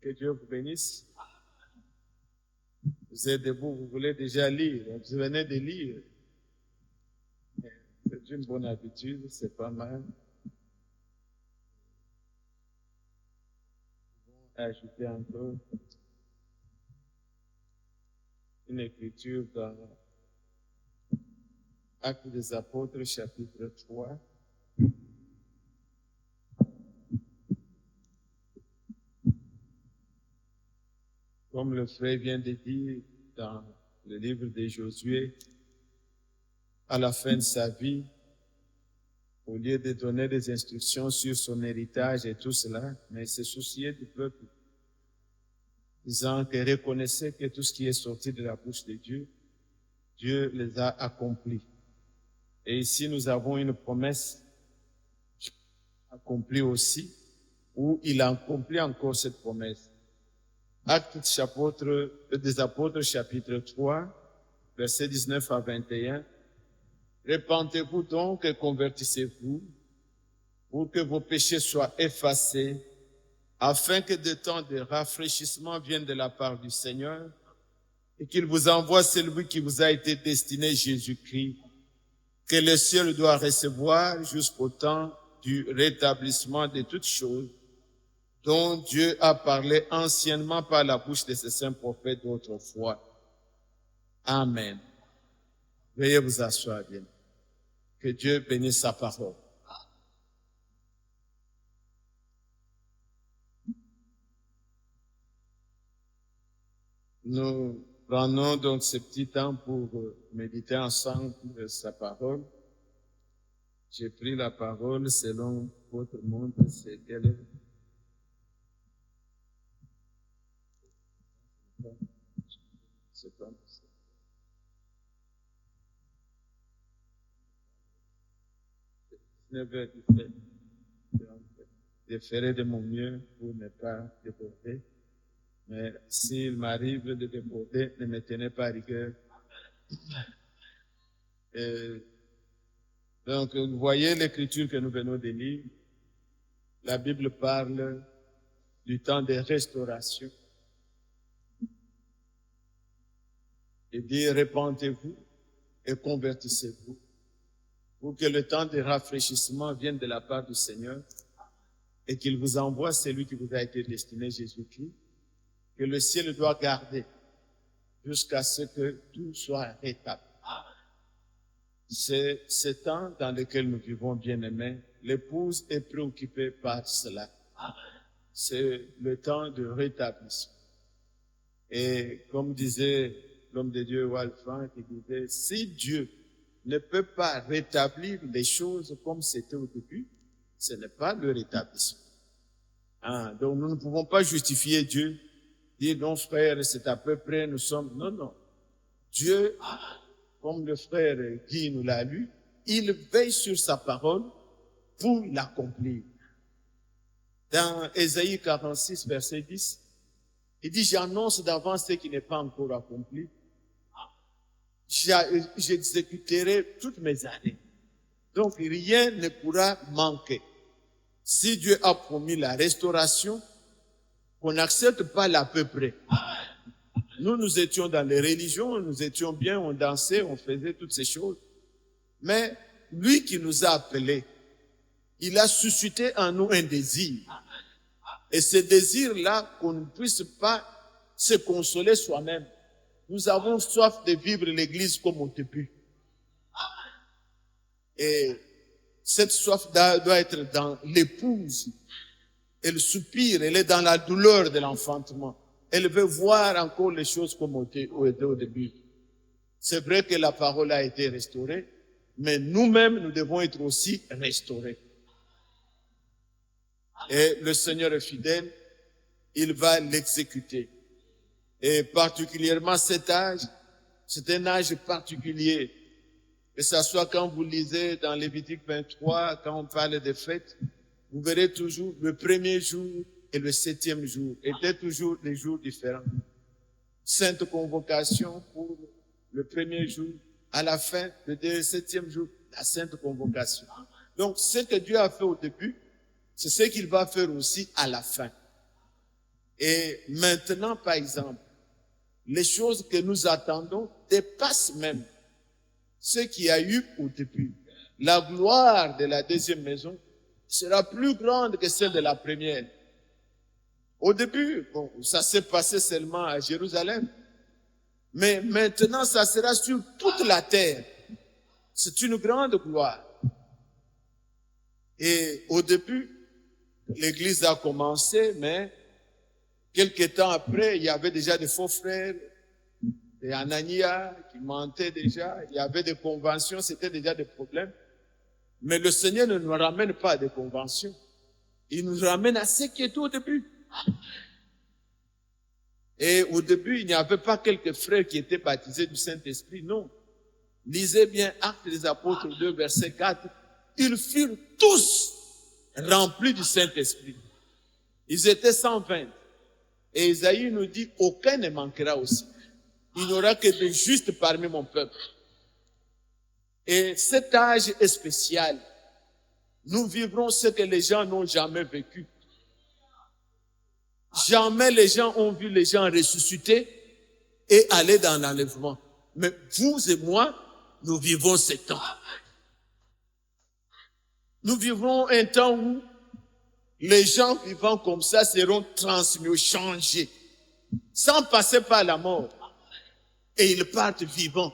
Que Dieu vous bénisse. Vous êtes debout, vous voulez déjà lire. Vous venez de lire. C'est une bonne habitude, c'est pas mal. Ajouter encore une écriture dans Actes des Apôtres, chapitre 3. Comme le frère vient de dire dans le livre de Josué, à la fin de sa vie, au lieu de donner des instructions sur son héritage et tout cela, mais il se souciait du peuple, disant que reconnaissait que tout ce qui est sorti de la bouche de Dieu, Dieu les a accomplis. Et ici, nous avons une promesse accomplie aussi, où il a accompli encore cette promesse. Actes des Apôtres, chapitre 3, versets 19 à 21. Repentez-vous donc et convertissez-vous pour que vos péchés soient effacés, afin que des temps de rafraîchissement viennent de la part du Seigneur et qu'il vous envoie celui qui vous a été destiné, Jésus-Christ, que le ciel doit recevoir jusqu'au temps du rétablissement de toutes choses dont Dieu a parlé anciennement par la bouche de ses saints prophètes d'autrefois. Amen. Veuillez vous asseoir bien. Que Dieu bénisse sa parole. Nous prenons donc ce petit temps pour méditer ensemble sa parole. J'ai pris la parole selon votre monde, c'est quelle est? C'est pas ça. Je ferai de mon mieux pour ne pas déborder. Mais s'il m'arrive de déborder, ne me tenez pas à rigueur. Donc, vous voyez l'écriture que nous venons de lire. La Bible parle du temps de restauration. Il dit, repentez-vous et convertissez-vous pour que le temps de rafraîchissement vienne de la part du Seigneur et qu'il vous envoie celui qui vous a été destiné, Jésus-Christ, que le ciel doit garder jusqu'à ce que tout soit rétabli. C'est ce temps dans lequel nous vivons, bien-aimés. L'épouse est préoccupée par cela. C'est le temps de rétablissement. Et comme disait l'homme de Dieu, Walfranc, il disait, si Dieu ne peut pas rétablir les choses comme c'était au début, ce n'est pas le rétablissement. Donc nous ne pouvons pas justifier Dieu, dire non frère, c'est à peu près, nous sommes... Non. Dieu, comme le frère Guy nous l'a lu, il veille sur sa parole pour l'accomplir. Dans Ésaïe 46, verset 10, il dit, j'annonce d'avance ce qui n'est pas encore accompli. J'exécuterai toutes mes années. Donc rien ne pourra manquer. Si Dieu a promis la restauration, qu'on n'accepte pas l'à peu près. Nous étions dans les religions, nous étions bien, on dansait, on faisait toutes ces choses. Mais lui qui nous a appelés, il a suscité en nous un désir. Et ce désir-là, qu'on ne puisse pas se consoler soi-même. Nous avons soif de vivre l'église comme au début. Et cette soif doit être dans l'épouse. Elle soupire, elle est dans la douleur de l'enfantement. Elle veut voir encore les choses comme étaient au début. C'est vrai que la parole a été restaurée, mais nous-mêmes, nous devons être aussi restaurés. Et le Seigneur est fidèle, il va l'exécuter. Et particulièrement cet âge, c'est un âge particulier. Que ce soit quand vous lisez dans Lévitique 23, quand on parle des fêtes, vous verrez toujours le premier jour et le 7e jour étaient toujours des jours différents. Sainte convocation pour le premier jour, à la fin, le 7e jour, la sainte convocation. Donc, ce que Dieu a fait au début, c'est ce qu'il va faire aussi à la fin. Et maintenant, par exemple, les choses que nous attendons dépassent même ce qu'il y a eu au début. La gloire de la deuxième maison sera plus grande que celle de la première. Au début, bon, ça s'est passé seulement à Jérusalem. Mais maintenant, ça sera sur toute la terre. C'est une grande gloire. Et au début, l'Église a commencé, mais quelques temps après, il y avait déjà des faux frères, des Anania qui mentaient déjà, il y avait des conventions, c'était déjà des problèmes. Mais le Seigneur ne nous ramène pas à des conventions. Il nous ramène à ce qui était au début. Et au début, il n'y avait pas quelques frères qui étaient baptisés du Saint-Esprit, non. Lisez bien Actes des Apôtres 2, verset 4. Ils furent tous remplis du Saint-Esprit. Ils étaient 120. Et Isaïe nous dit, aucun ne manquera aussi. Il n'y aura que des justes parmi mon peuple. Et cet âge est spécial. Nous vivrons ce que les gens n'ont jamais vécu. Jamais les gens ont vu les gens ressusciter et aller dans l'enlèvement. Mais vous et moi, nous vivons ce temps. Nous vivrons un temps où les gens vivant comme ça seront transmis, changés, sans passer par la mort. Et ils partent vivants.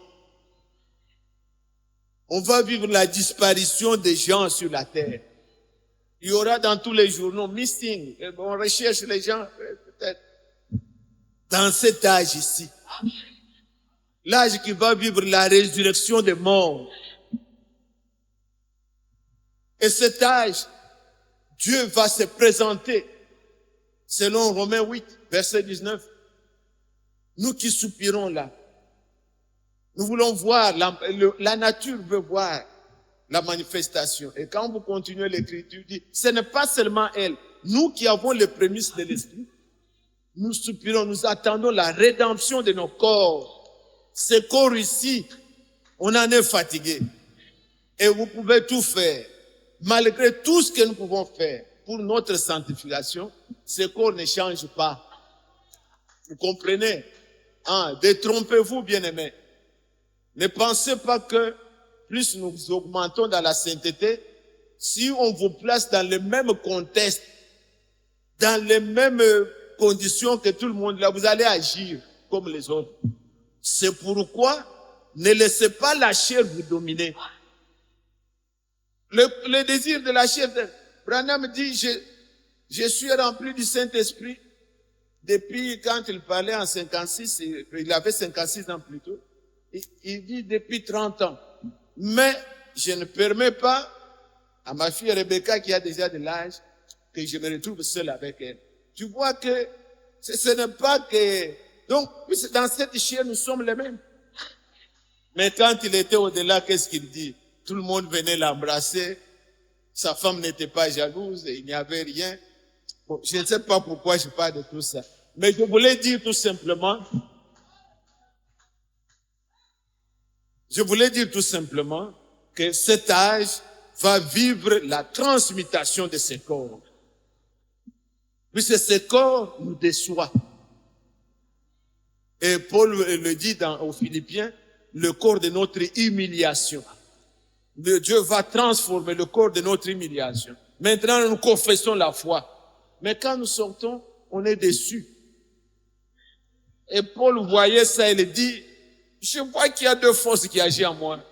On va vivre la disparition des gens sur la terre. Il y aura dans tous les journaux missing. On recherche les gens, peut-être. Dans cet âge ici. L'âge qui va vivre la résurrection des morts. Et cet âge, Dieu va se présenter. Selon Romains 8, verset 19. Nous qui soupirons là. Nous voulons voir, la nature veut voir la manifestation. Et quand vous continuez l'écriture, dit, ce n'est pas seulement elle. Nous qui avons les prémices de l'esprit, nous soupirons, nous attendons la rédemption de nos corps. Ce corps ici, on en est fatigué. Et vous pouvez tout faire. Malgré tout ce que nous pouvons faire pour notre sanctification, ce corps ne change pas. Vous comprenez? Détrompez-vous, bien-aimés. Ne pensez pas que plus nous augmentons dans la sainteté, si on vous place dans le même contexte, dans les mêmes conditions que tout le monde, là, vous allez agir comme les autres. C'est pourquoi ne laissez pas la chair vous dominer. Le désir de la chair, Branham dit, je suis rempli du Saint-Esprit depuis quand il parlait en 56, il avait 56 ans plus tôt. Il dit depuis 30 ans. Mais je ne permets pas à ma fille Rebecca qui a déjà de l'âge que je me retrouve seul avec elle. Tu vois que ce n'est pas que... Donc, dans cette chair, nous sommes les mêmes. Mais quand il était au-delà, qu'est-ce qu'il dit? Tout le monde venait l'embrasser. Sa femme n'était pas jalouse, il n'y avait rien. Bon, je ne sais pas pourquoi je parle de tout ça. Mais je voulais dire tout simplement... que cet âge va vivre la transmutation de ce corps. Puisque ce corps nous déçoit. Et Paul le dit aux Philippiens, le corps de notre humiliation. Dieu va transformer le corps de notre humiliation. Maintenant, nous confessons la foi. Mais quand nous sortons, on est déçus. Et Paul voyait ça, il dit, je vois qu'il y a deux forces qui agissent en moi.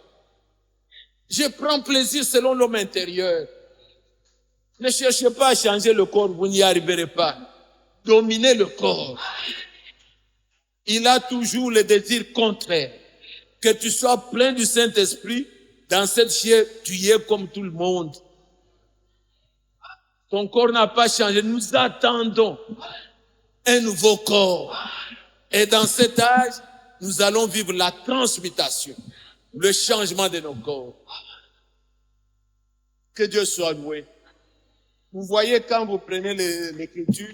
Je prends plaisir selon l'homme intérieur. Ne cherchez pas à changer le corps, vous n'y arriverez pas. Dominez le corps. Il a toujours le désir contraire. Que tu sois plein du Saint-Esprit, dans cette chair, tu y es comme tout le monde. Ton corps n'a pas changé. Nous attendons un nouveau corps. Et dans cet âge, nous allons vivre la transmutation, le changement de nos corps. Que Dieu soit loué. Vous voyez quand vous prenez l'écriture,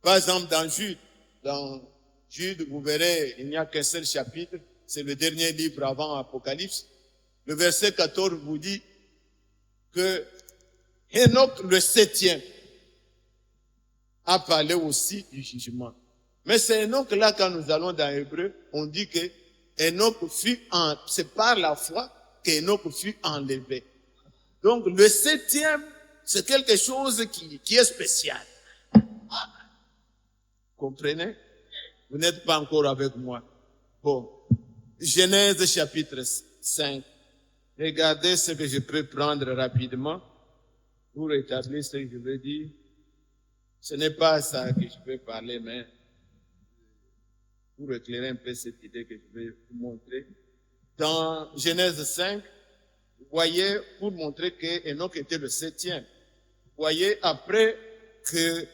par exemple dans Jude, vous verrez, il n'y a qu'un seul chapitre, c'est le dernier livre avant Apocalypse. Le verset 14 vous dit que Enoch, le 7e, a parlé aussi du jugement. Mais c'est Enoch là, quand nous allons dans Hébreu, on dit que Enoch c'est par la foi qu'Enoch fut enlevé. Donc le 7e, c'est quelque chose qui est spécial. Comprenez? Vous n'êtes pas encore avec moi. Bon. Genèse chapitre 5. Regardez ce que je peux prendre rapidement pour établir ce que je veux dire. Ce n'est pas ça que je veux parler, mais pour éclairer un peu cette idée que je vais vous montrer. Dans Genèse 5, vous voyez, pour montrer que Enoch était le 7e. Vous voyez, après que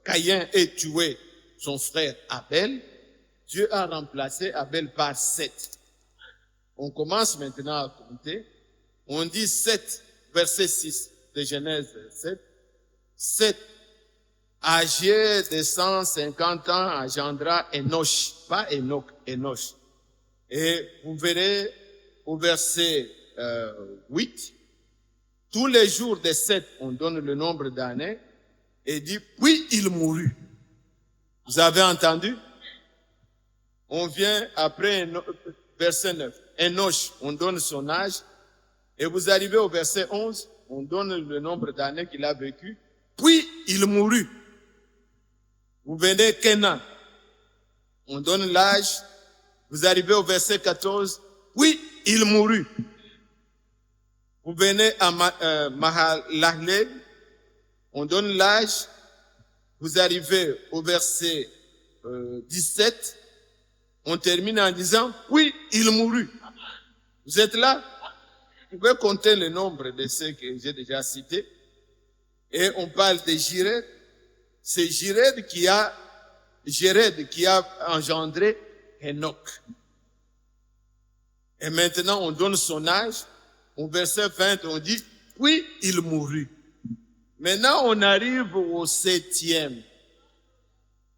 Caïn ait tué son frère Abel, Dieu a remplacé Abel par 7. On commence maintenant à compter. On dit 7, verset 6 de Genèse 7. 7, âgé de 150 ans, engendra Enoch, pas Enoch, Enoch. Et vous verrez au verset 8, tous les jours de 7, on donne le nombre d'années, et dit, puis il mourut. Vous avez entendu? On vient après verset 9. Enoch, on donne son âge. Et vous arrivez au verset 11, on donne le nombre d'années qu'il a vécu. Puis il mourut. Vous venez Kenan, on donne l'âge. Vous arrivez au verset 14, puis il mourut. Vous venez à Mahalalel, on donne l'âge. Vous arrivez au verset 17, on termine en disant, oui, il mourut. Vous êtes là? Vous pouvez compter le nombre de ceux que j'ai déjà cités. Et on parle de Jéred. C'est Jéred qui a engendré Enoch. Et maintenant, on donne son âge. Au verset 20, on dit, oui, il mourut. Maintenant, on arrive au 7e.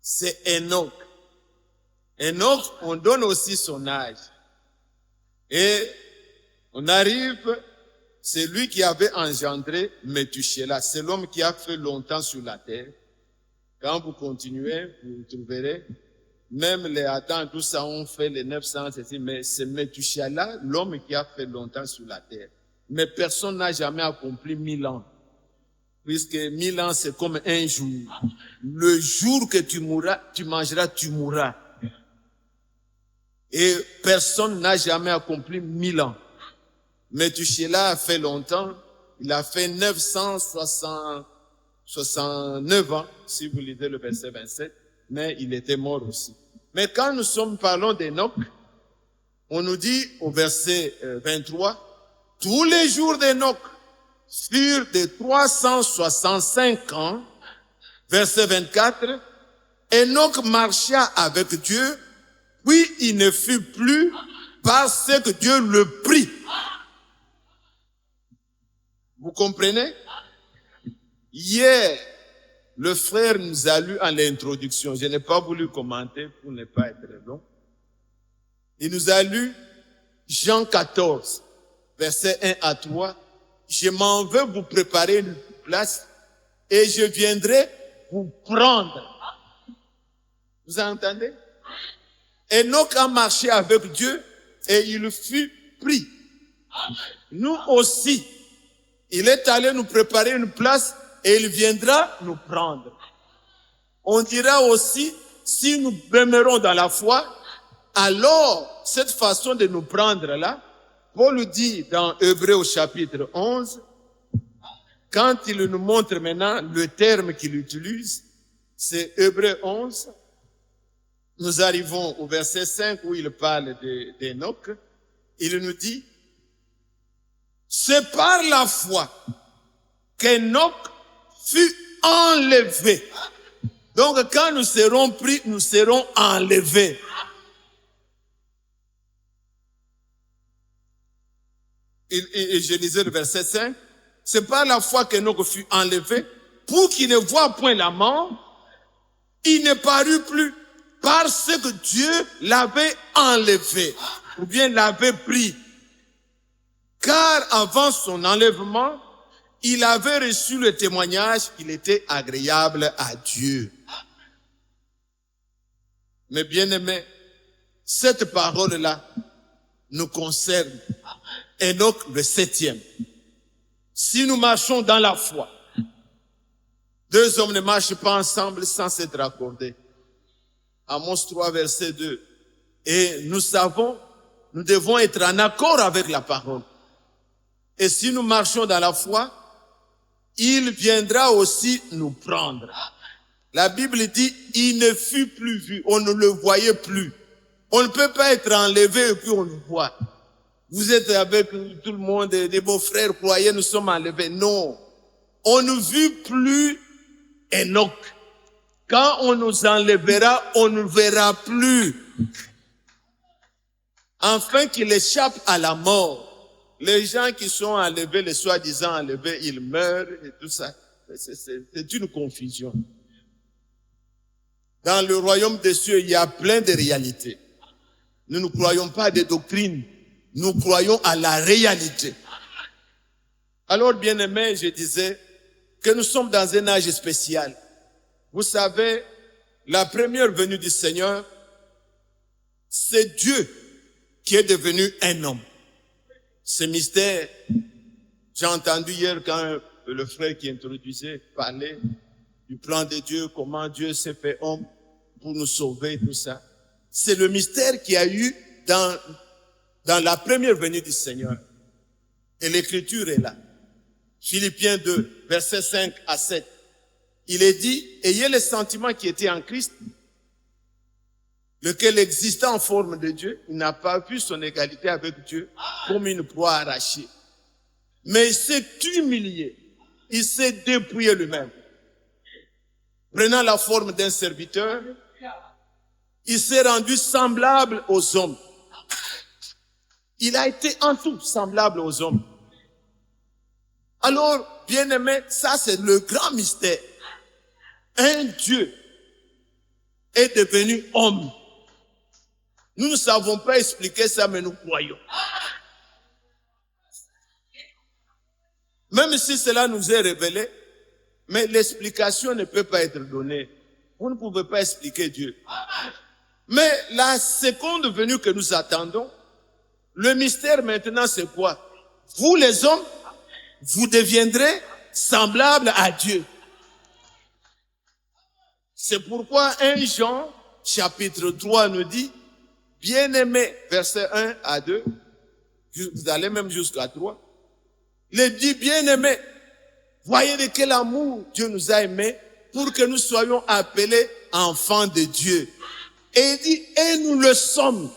C'est Enoch. Enoch, on donne aussi son âge. Et on arrive, c'est lui qui avait engendré Methuselah. C'est l'homme qui a fait longtemps sur la terre. Quand vous continuez, vous trouverez, même les Adam, tout ça, ont fait les 900, mais c'est Methuselah, l'homme qui a fait longtemps sur la terre. Mais personne n'a jamais accompli 1000 ans. Puisque 1000 ans, c'est comme un jour. Le jour que tu mourras, tu mangeras, tu mourras. Et personne n'a jamais accompli 1000 ans. Methuselah a fait longtemps. Il a fait 969 ans, si vous lisez le verset 27. Mais il était mort aussi. Mais quand nous parlons d'Enoch, on nous dit au verset 23, tous les jours d'Enoch furent de 365 ans. Verset 24, Enoch marcha avec Dieu, puis il ne fut plus parce que Dieu le prit. Vous comprenez? Hier, le frère nous a lu en l'introduction. Je n'ai pas voulu commenter pour ne pas être long. Il nous a lu Jean 14, verset 1 à 3. Je m'en vais vous préparer une place et je viendrai vous prendre. Vous entendez? Enoch a marché avec Dieu et il fut pris. Nous aussi, il est allé nous préparer une place et il viendra nous prendre. On dira aussi, si nous demeurons dans la foi, alors cette façon de nous prendre là, Paul dit dans Hébreu au chapitre 11, quand il nous montre maintenant le terme qu'il utilise, c'est Hébreu 11, nous arrivons au verset 5 où il parle d'Enoch, il nous dit, c'est par la foi qu'Enoch fut enlevé. Donc quand nous serons pris, nous serons enlevés. Et je lisais le verset 5. C'est par la foi qu'Enoch fut enlevé pour qu'il ne voie point la mort. Il ne parut plus parce que Dieu l'avait enlevé ou bien l'avait pris. Car avant son enlèvement, il avait reçu le témoignage qu'il était agréable à Dieu. Mais bien aimé, cette parole-là nous concerne. Enoch le 7e. Si nous marchons dans la foi, deux hommes ne marchent pas ensemble sans s'être accordés. Amos 3, verset 2. Et nous savons, nous devons être en accord avec la parole. Et si nous marchons dans la foi, il viendra aussi nous prendre. La Bible dit, il ne fut plus vu, on ne le voyait plus. On ne peut pas être enlevé et puis on le voit. Vous êtes avec tout le monde, des beaux frères, croyez, nous sommes enlevés. Non. On ne vit plus Enoch. Quand on nous enlèvera, on ne verra plus. Afin qu'il échappe à la mort. Les gens qui sont enlevés, les soi-disant enlevés, ils meurent et tout ça. C'est une confusion. Dans le royaume des cieux, il y a plein de réalités. Nous ne croyons pas à des doctrines. Nous croyons à la réalité. Alors, bien-aimés, je disais que nous sommes dans un âge spécial. Vous savez, la première venue du Seigneur, c'est Dieu qui est devenu un homme. Ce mystère, j'ai entendu hier quand le frère qui introduisait parlait du plan de Dieu, comment Dieu s'est fait homme pour nous sauver, tout ça. C'est le mystère qu'il y a eu dans la première venue du Seigneur. Et l'écriture est là. Philippiens 2, versets 5 à 7. Il est dit, ayez les sentiments qui étaient en Christ, lequel existait en forme de Dieu, il n'a pas vu son égalité avec Dieu comme une proie arrachée. Mais il s'est humilié, il s'est dépouillé lui-même. Prenant la forme d'un serviteur, il s'est rendu semblable aux hommes. Il a été en tout semblable aux hommes. Alors, bien-aimé, ça c'est le grand mystère. Un Dieu est devenu homme. Nous ne savons pas expliquer ça, mais nous croyons. Même si cela nous est révélé, mais l'explication ne peut pas être donnée. Vous ne pouvez pas expliquer Dieu. Mais la seconde venue que nous attendons, le mystère maintenant c'est quoi? Vous les hommes, vous deviendrez semblables à Dieu. C'est pourquoi 1 Jean, chapitre 3 nous dit, bien-aimé, verset 1 à 2, vous allez même jusqu'à 3, il dit, bien-aimé, voyez de quel amour Dieu nous a aimés pour que nous soyons appelés enfants de Dieu. Et il dit, et nous le sommes.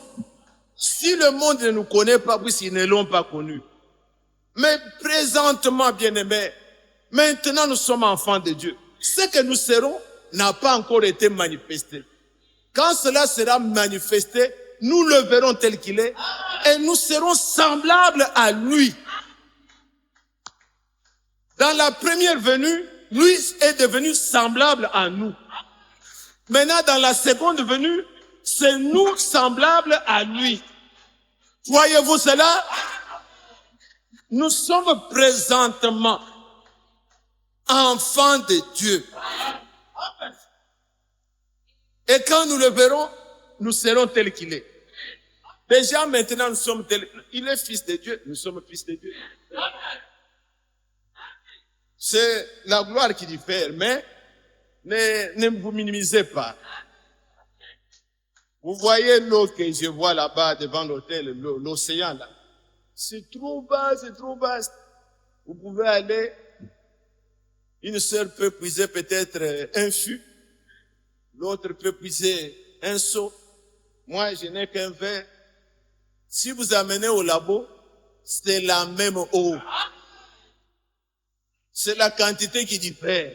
Si le monde ne nous connaît pas, puisqu'ils ne l'ont pas connu. Mais présentement, bien-aimés, maintenant nous sommes enfants de Dieu. Ce que nous serons n'a pas encore été manifesté. Quand cela sera manifesté, nous le verrons tel qu'il est et nous serons semblables à lui. Dans la première venue, lui est devenu semblable à nous. Maintenant, dans la seconde venue, c'est nous semblables à lui. Voyez-vous cela? Nous sommes présentement enfants de Dieu. Et quand nous le verrons, nous serons tels qu'il est. Déjà maintenant, nous sommes tels. Il est fils de Dieu, nous sommes fils de Dieu. C'est la gloire qui diffère, mais ne vous minimisez pas. Vous voyez l'eau que je vois là-bas devant l'hôtel, l'océan là. C'est trop bas, c'est trop vaste. Vous pouvez aller, une sœur peut puiser peut-être un fût, l'autre peut puiser un seau. Moi, je n'ai qu'un verre. Si vous amenez au labo, c'est la même eau. C'est la quantité qui diffère.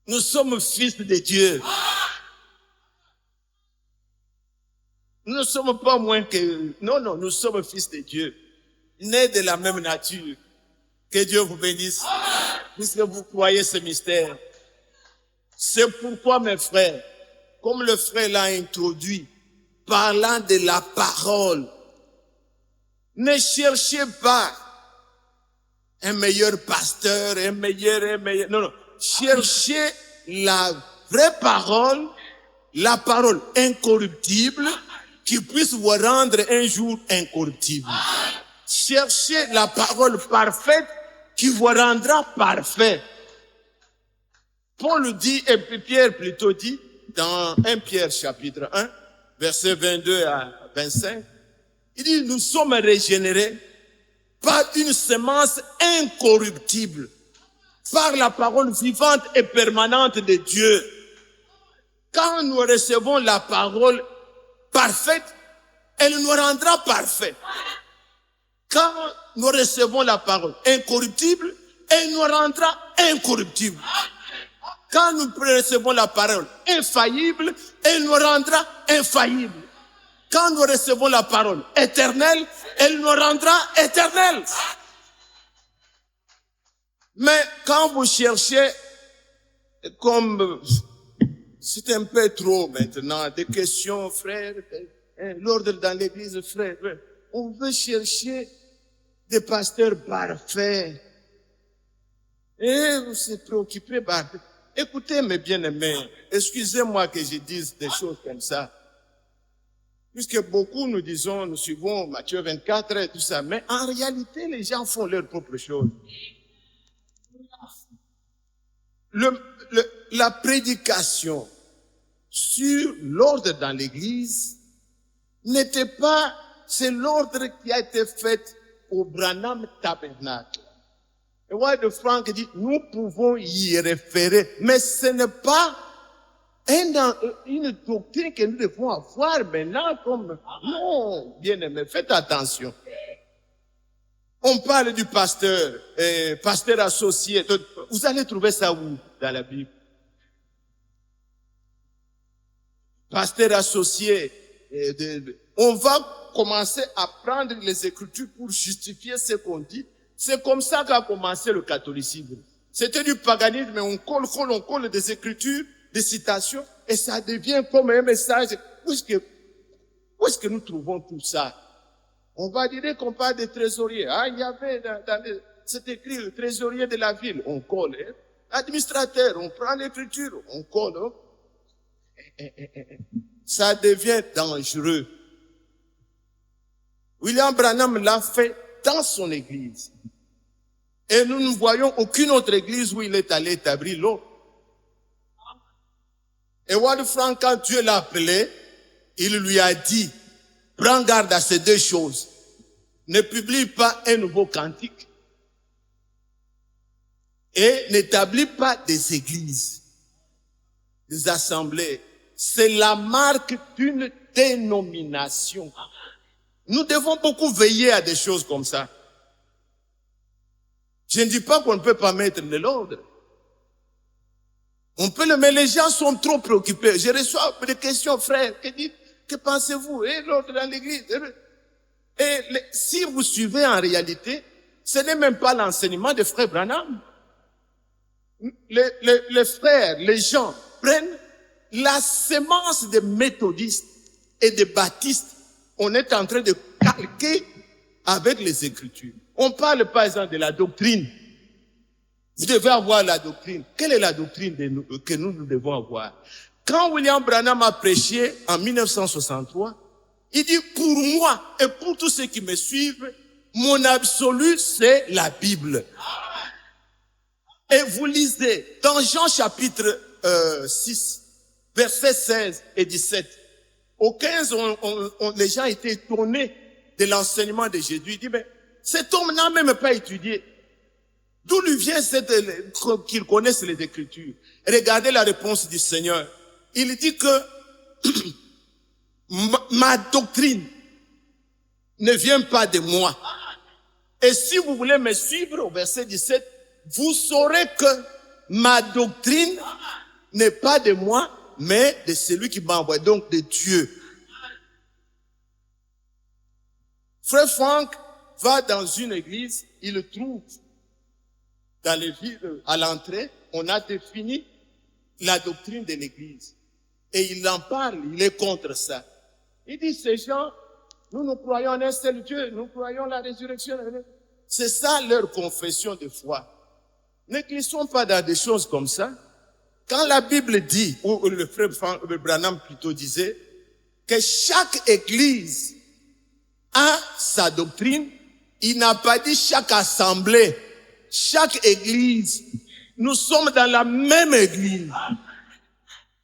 Nous sommes fils de Dieu. Nous ne sommes pas moins que... Non, nous sommes fils de Dieu. Nés de la même nature. Que Dieu vous bénisse. Puisque vous croyez ce mystère. C'est pourquoi, mes frères, comme le frère l'a introduit, parlant de la parole, ne cherchez pas un meilleur pasteur, un meilleur. Non, non. Cherchez la vraie parole, la parole incorruptible, qui puisse vous rendre un jour incorruptible. Cherchez la parole parfaite qui vous rendra parfait. Paul dit, et Pierre plutôt dit, dans 1 Pierre chapitre 1, versets 22 à 25, il dit, nous sommes régénérés par une semence incorruptible, par la parole vivante et permanente de Dieu. Quand nous recevons la parole parfaite, elle nous rendra parfaits. Quand nous recevons la parole incorruptible, elle nous rendra incorruptibles. Quand nous recevons la parole infaillible, elle nous rendra infaillibles. Quand nous recevons la parole éternelle, elle nous rendra éternels. Mais quand vous cherchez, comme c'est un peu trop maintenant, des questions, frère, l'ordre dans l'église, frère, on veut chercher des pasteurs parfaits. Et vous êtes préoccupés par... Écoutez mes bien-aimés, excusez-moi que je dise des choses comme ça. Puisque beaucoup nous disons, nous suivons Matthieu 24 et tout ça, mais en réalité, les gens font leurs propres choses. La prédication sur l'ordre dans l'église n'était pas, c'est l'ordre qui a été fait au Branham Tabernacle. Et Wade Frank dit, nous pouvons y référer, mais ce n'est pas une doctrine que nous devons avoir maintenant comme, non, bien aimé, faites attention. On parle du pasteur, pasteur associé. Vous allez trouver ça où dans la Bible? Pasteur associé. On va commencer à prendre les Écritures pour justifier ce qu'on dit. C'est comme ça qu'a commencé le catholicisme. C'était du paganisme, mais on colle des Écritures, des citations, et ça devient comme un message. Où est-ce que nous trouvons tout ça? On va dire qu'on parle des trésoriers. Ah, il y avait c'est écrit le trésorier de la ville, on colle. Hein? Administrateur, on prend l'écriture, on colle. Hein? Ça devient dangereux. William Branham l'a fait dans son église. Et nous ne voyons aucune autre église où il est allé établir l'autre. Et Wade Frank, quand Dieu l'a appelé, il lui a dit, prends garde à ces deux choses. Ne publie pas un nouveau cantique. Et n'établis pas des églises, des assemblées. C'est la marque d'une dénomination. Nous devons beaucoup veiller à des choses comme ça. Je ne dis pas qu'on ne peut pas mettre de l'ordre. On peut le, mais les gens sont trop préoccupés. Je reçois des questions, frère, que pensez-vous? Et l'ordre dans l'église? Et si vous suivez en réalité, ce n'est même pas l'enseignement des frères Branham. Les frères, les gens prennent la sémence des méthodistes et des baptistes. On est en train de calquer avec les Écritures. On parle par exemple de la doctrine. Vous devez avoir la doctrine. Quelle est la doctrine que nous devons avoir? Quand William Branham a prêché en 1963, il dit, pour moi et pour tous ceux qui me suivent, mon absolu, c'est la Bible. Et vous lisez dans Jean chapitre 6, versets 16 et 17. Au 15, les gens étaient étonnés de l'enseignement de Jésus. Il dit, mais cet homme n'a même pas étudié. D'où lui vient qu'il connaisse les Écritures? Regardez la réponse du Seigneur. Il dit que ma doctrine ne vient pas de moi. Et si vous voulez me suivre au verset 17, vous saurez que ma doctrine n'est pas de moi, mais de celui qui m'a envoyé, donc de Dieu. Frère Frank va dans une église, il trouve dans les villes, à l'entrée, on a défini la doctrine de l'église. Et il en parle, il est contre ça. Il dit, ces gens, nous croyons en un seul Dieu, nous croyons en la résurrection. C'est ça leur confession de foi. Ne glissons pas dans des choses comme ça. Quand la Bible dit, ou le frère Branham plutôt disait, que chaque église a sa doctrine, il n'a pas dit chaque assemblée, chaque église. Nous sommes dans la même église.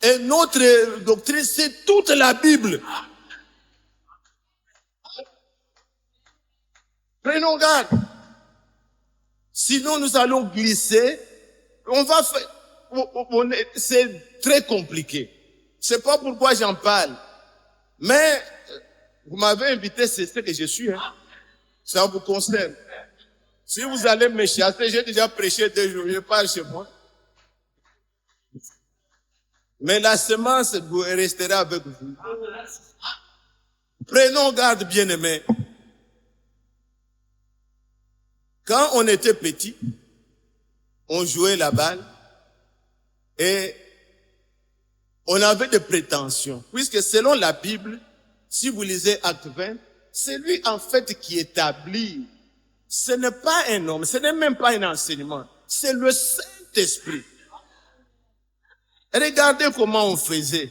Et notre doctrine, c'est toute la Bible. Prenons garde. Sinon, nous allons glisser. On va faire, c'est très compliqué. C'est pas pourquoi j'en parle. Mais, vous m'avez invité, c'est ce que je suis, hein. Ça vous concerne. Si vous allez me chasser, j'ai déjà prêché 2 jours, je pars chez moi. Mais la semence restera avec vous. Prenons garde, bien-aimés. Quand on était petit, on jouait la balle et on avait des prétentions. Puisque selon la Bible, si vous lisez Acte 20, c'est lui en fait qui établit. Ce n'est pas un homme, ce n'est même pas un enseignement. C'est le Saint-Esprit. Regardez comment on faisait.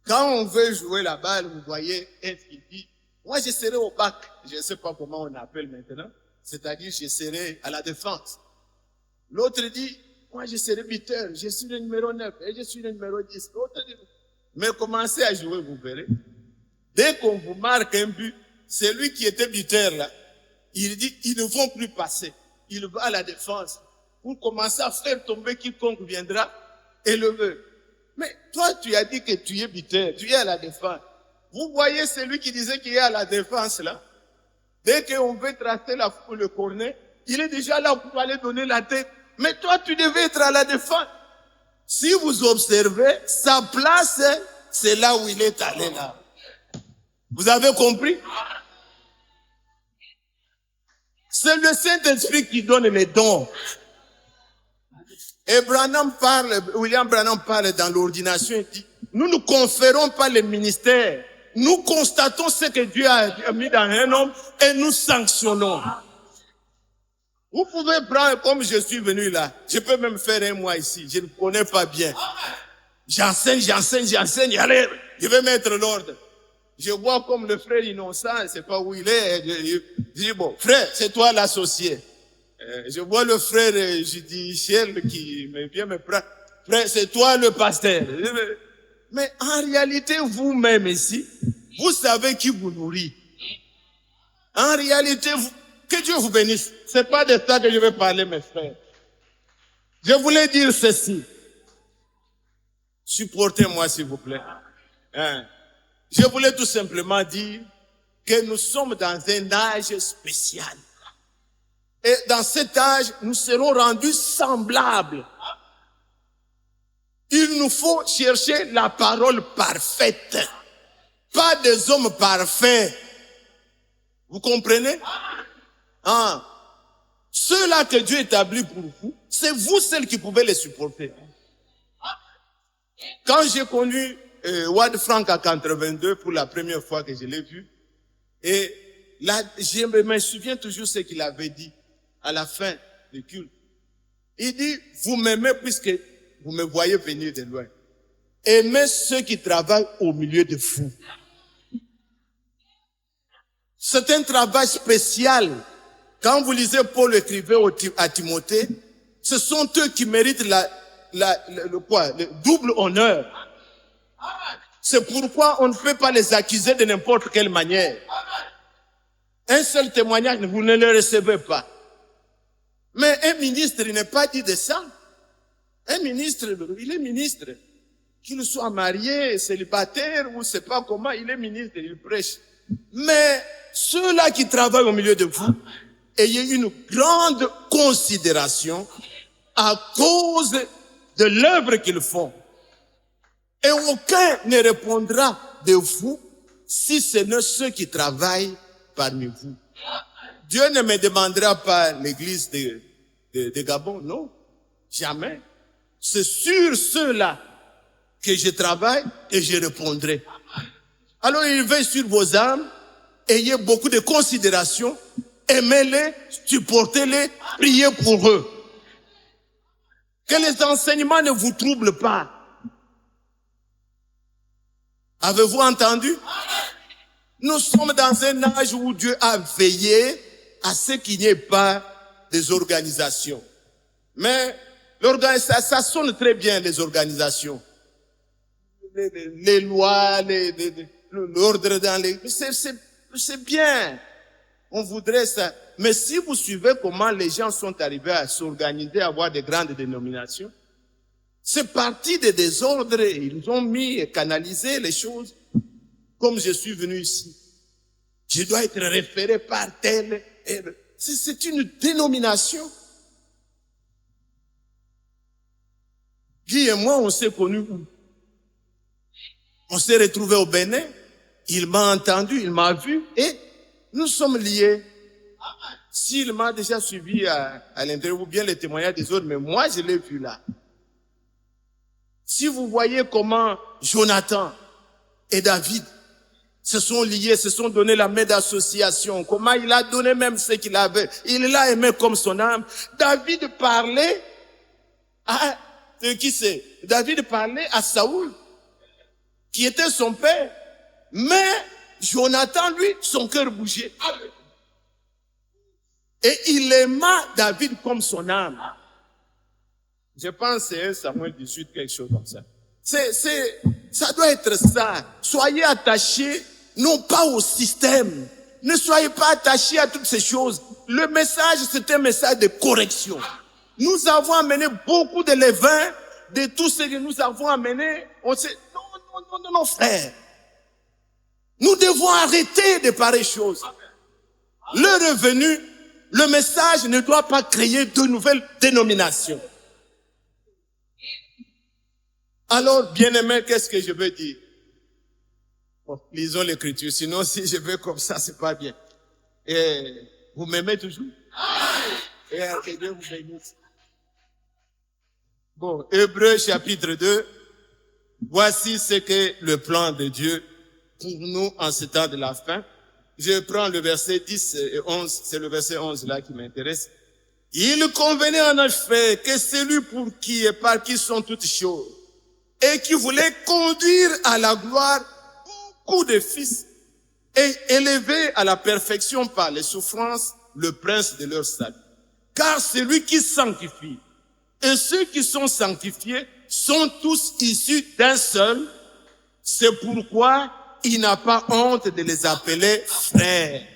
Quand on veut jouer la balle, vous voyez, un qui dit, moi je serai au bac. Je ne sais pas comment on appelle maintenant. C'est-à-dire, je serai à la défense. L'autre dit, moi je serai buteur. Je suis le numéro 9 et je suis le numéro 10. L'autre dit, mais commencez à jouer, vous verrez. Dès qu'on vous marque un but, celui qui était buteur là, il dit, ils ne vont plus passer. Il va à la défense pour commencer à faire tomber quiconque viendra et le veut. Mais toi, tu as dit que tu es buteur, tu es à la défense. Vous voyez celui qui disait qu'il est à la défense là. Dès qu'on veut tracer le corner, il est déjà là pour aller donner la tête. Mais toi, tu devais être à la défense. Si vous observez, sa place, c'est là où il est allé là. Vous avez compris? C'est le Saint-Esprit qui donne les dons. Et William Branham parle dans l'ordination, il dit, nous ne conférons pas les ministères. Nous constatons ce que Dieu a mis dans un homme et nous sanctionnons. Vous pouvez prendre comme je suis venu là. Je peux même faire 1 mois ici. Je ne connais pas bien. J'enseigne. Allez, je vais mettre l'ordre. Je vois comme le frère innocent, je ne sais pas où il est. Je dis, bon, frère, c'est toi l'associé. Je vois le frère judiciaire qui vient me prendre. Frère, c'est toi le pasteur. Mais en réalité, vous-même ici, vous savez qui vous nourrit. En réalité, que Dieu vous bénisse. C'est pas de ça que je vais parler, mes frères. Je voulais dire ceci. Supportez-moi, s'il vous plaît. Hein? Je voulais tout simplement dire que nous sommes dans un âge spécial. Et dans cet âge, nous serons rendus semblables. Il nous faut chercher la parole parfaite. Pas des hommes parfaits. Vous comprenez? Hein? Ceux-là que Dieu établit pour vous, c'est vous celles qui pouvez les supporter. Quand j'ai connu Wade Frank à 82 pour la première fois que je l'ai vu, et là, je me souviens toujours ce qu'il avait dit à la fin du culte. Il dit, vous m'aimez puisque vous me voyez venir de loin. Aimez ceux qui travaillent au milieu de vous. C'est un travail spécial. Quand vous lisez Paul écrivait à Timothée, ce sont eux qui méritent le double honneur. C'est pourquoi on ne peut pas les accuser de n'importe quelle manière. Un seul témoignage, vous ne le recevez pas. Mais un ministre, il n'est pas dit de ça. Un ministre, il est ministre. Qu'il soit marié, célibataire, ou c'est pas comment, il est ministre, il prêche. Mais ceux-là qui travaillent au milieu de vous, ayez une grande considération à cause de l'œuvre qu'ils font. Et aucun ne répondra de vous si ce n'est ceux qui travaillent parmi vous. Dieu ne me demandera pas l'église de Gabon, non, jamais. C'est sur ceux-là que je travaille et je répondrai. Alors il veille sur vos âmes, ayez beaucoup de considération aimez-les, supportez-les, priez pour eux. Que les enseignements ne vous troublent pas. Avez-vous entendu? Nous sommes dans un âge où Dieu a veillé à ce qu'il n'y ait pas des organisations. Mais ça sonne très bien, les organisations. Les lois, l'ordre dans les... C'est bien. On voudrait ça. Mais si vous suivez comment les gens sont arrivés à s'organiser, à avoir des grandes dénominations, c'est parti des désordres. Ils ont mis et canalisé les choses. Comme je suis venu ici, je dois être référé par tel. C'est une dénomination. Guy et moi, on s'est connus où? On s'est retrouvés au Bénin. Il m'a entendu, il m'a vu et nous sommes liés. S'il m'a déjà suivi à l'intérieur ou bien les témoignages des autres, mais moi je l'ai vu là. Si vous voyez comment Jonathan et David se sont liés, se sont donné la main d'association, comment il a donné même ce qu'il avait, il l'a aimé comme son âme. David parlait à, qui c'est? David parlait à Saoul, qui était son père, mais Jonathan, lui, son cœur bougeait. Et il aima David comme son âme. Je pense que c'est 1 Samuel 18, quelque chose comme ça. Ça doit être ça. Soyez attachés, non pas au système. Ne soyez pas attachés à toutes ces choses. Le message, c'est un message de correction. Nous avons amené beaucoup de levain de tout ce que nous avons amené. On sait, non, frère. Nous devons arrêter de pareilles choses. Le revenu, le message ne doit pas créer de nouvelles dénominations. Alors, bien-aimé, qu'est-ce que je veux dire? Bon, lisons l'écriture, sinon si je veux comme ça, c'est pas bien. Et vous m'aimez toujours? Et que Dieu vous bénisse. Bon, Hébreux chapitre 2, voici ce que le plan de Dieu pour nous en ce temps de la fin. Je prends le verset 10 et 11, c'est le verset 11 là qui m'intéresse. Il convenait en effet que celui pour qui et par qui sont toutes choses, et qui voulait conduire à la gloire beaucoup de fils, et élever à la perfection par les souffrances le prince de leur salut. Car celui qui sanctifie et ceux qui sont sanctifiés sont tous issus d'un seul. C'est pourquoi il n'a pas honte de les appeler frères.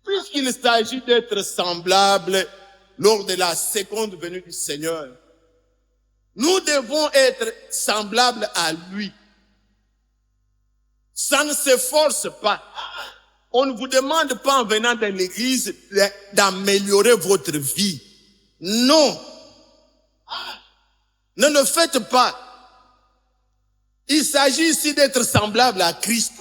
Puisqu'il s'agit d'être semblables lors de la seconde venue du Seigneur, nous devons être semblables à lui. Ça ne s'efforce pas. On ne vous demande pas en venant dans l'église d'améliorer votre vie. Non. Ne le faites pas. Il s'agit ici d'être semblable à Christ.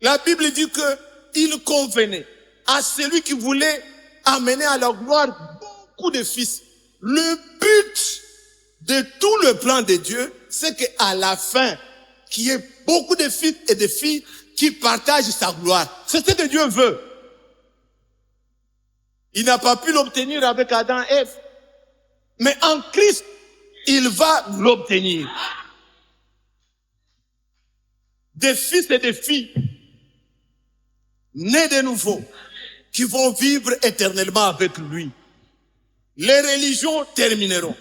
La Bible dit que il convenait à celui qui voulait amener à la gloire beaucoup de fils. Le but de tout le plan de Dieu, c'est qu'à la fin, qu'il y ait beaucoup de fils et de filles qui partagent sa gloire. C'est ce que Dieu veut. Il n'a pas pu l'obtenir avec Adam et Ève. Mais en Christ, il va l'obtenir. Des fils et des filles nés de nouveau, qui vont vivre éternellement avec lui. Les religions termineront.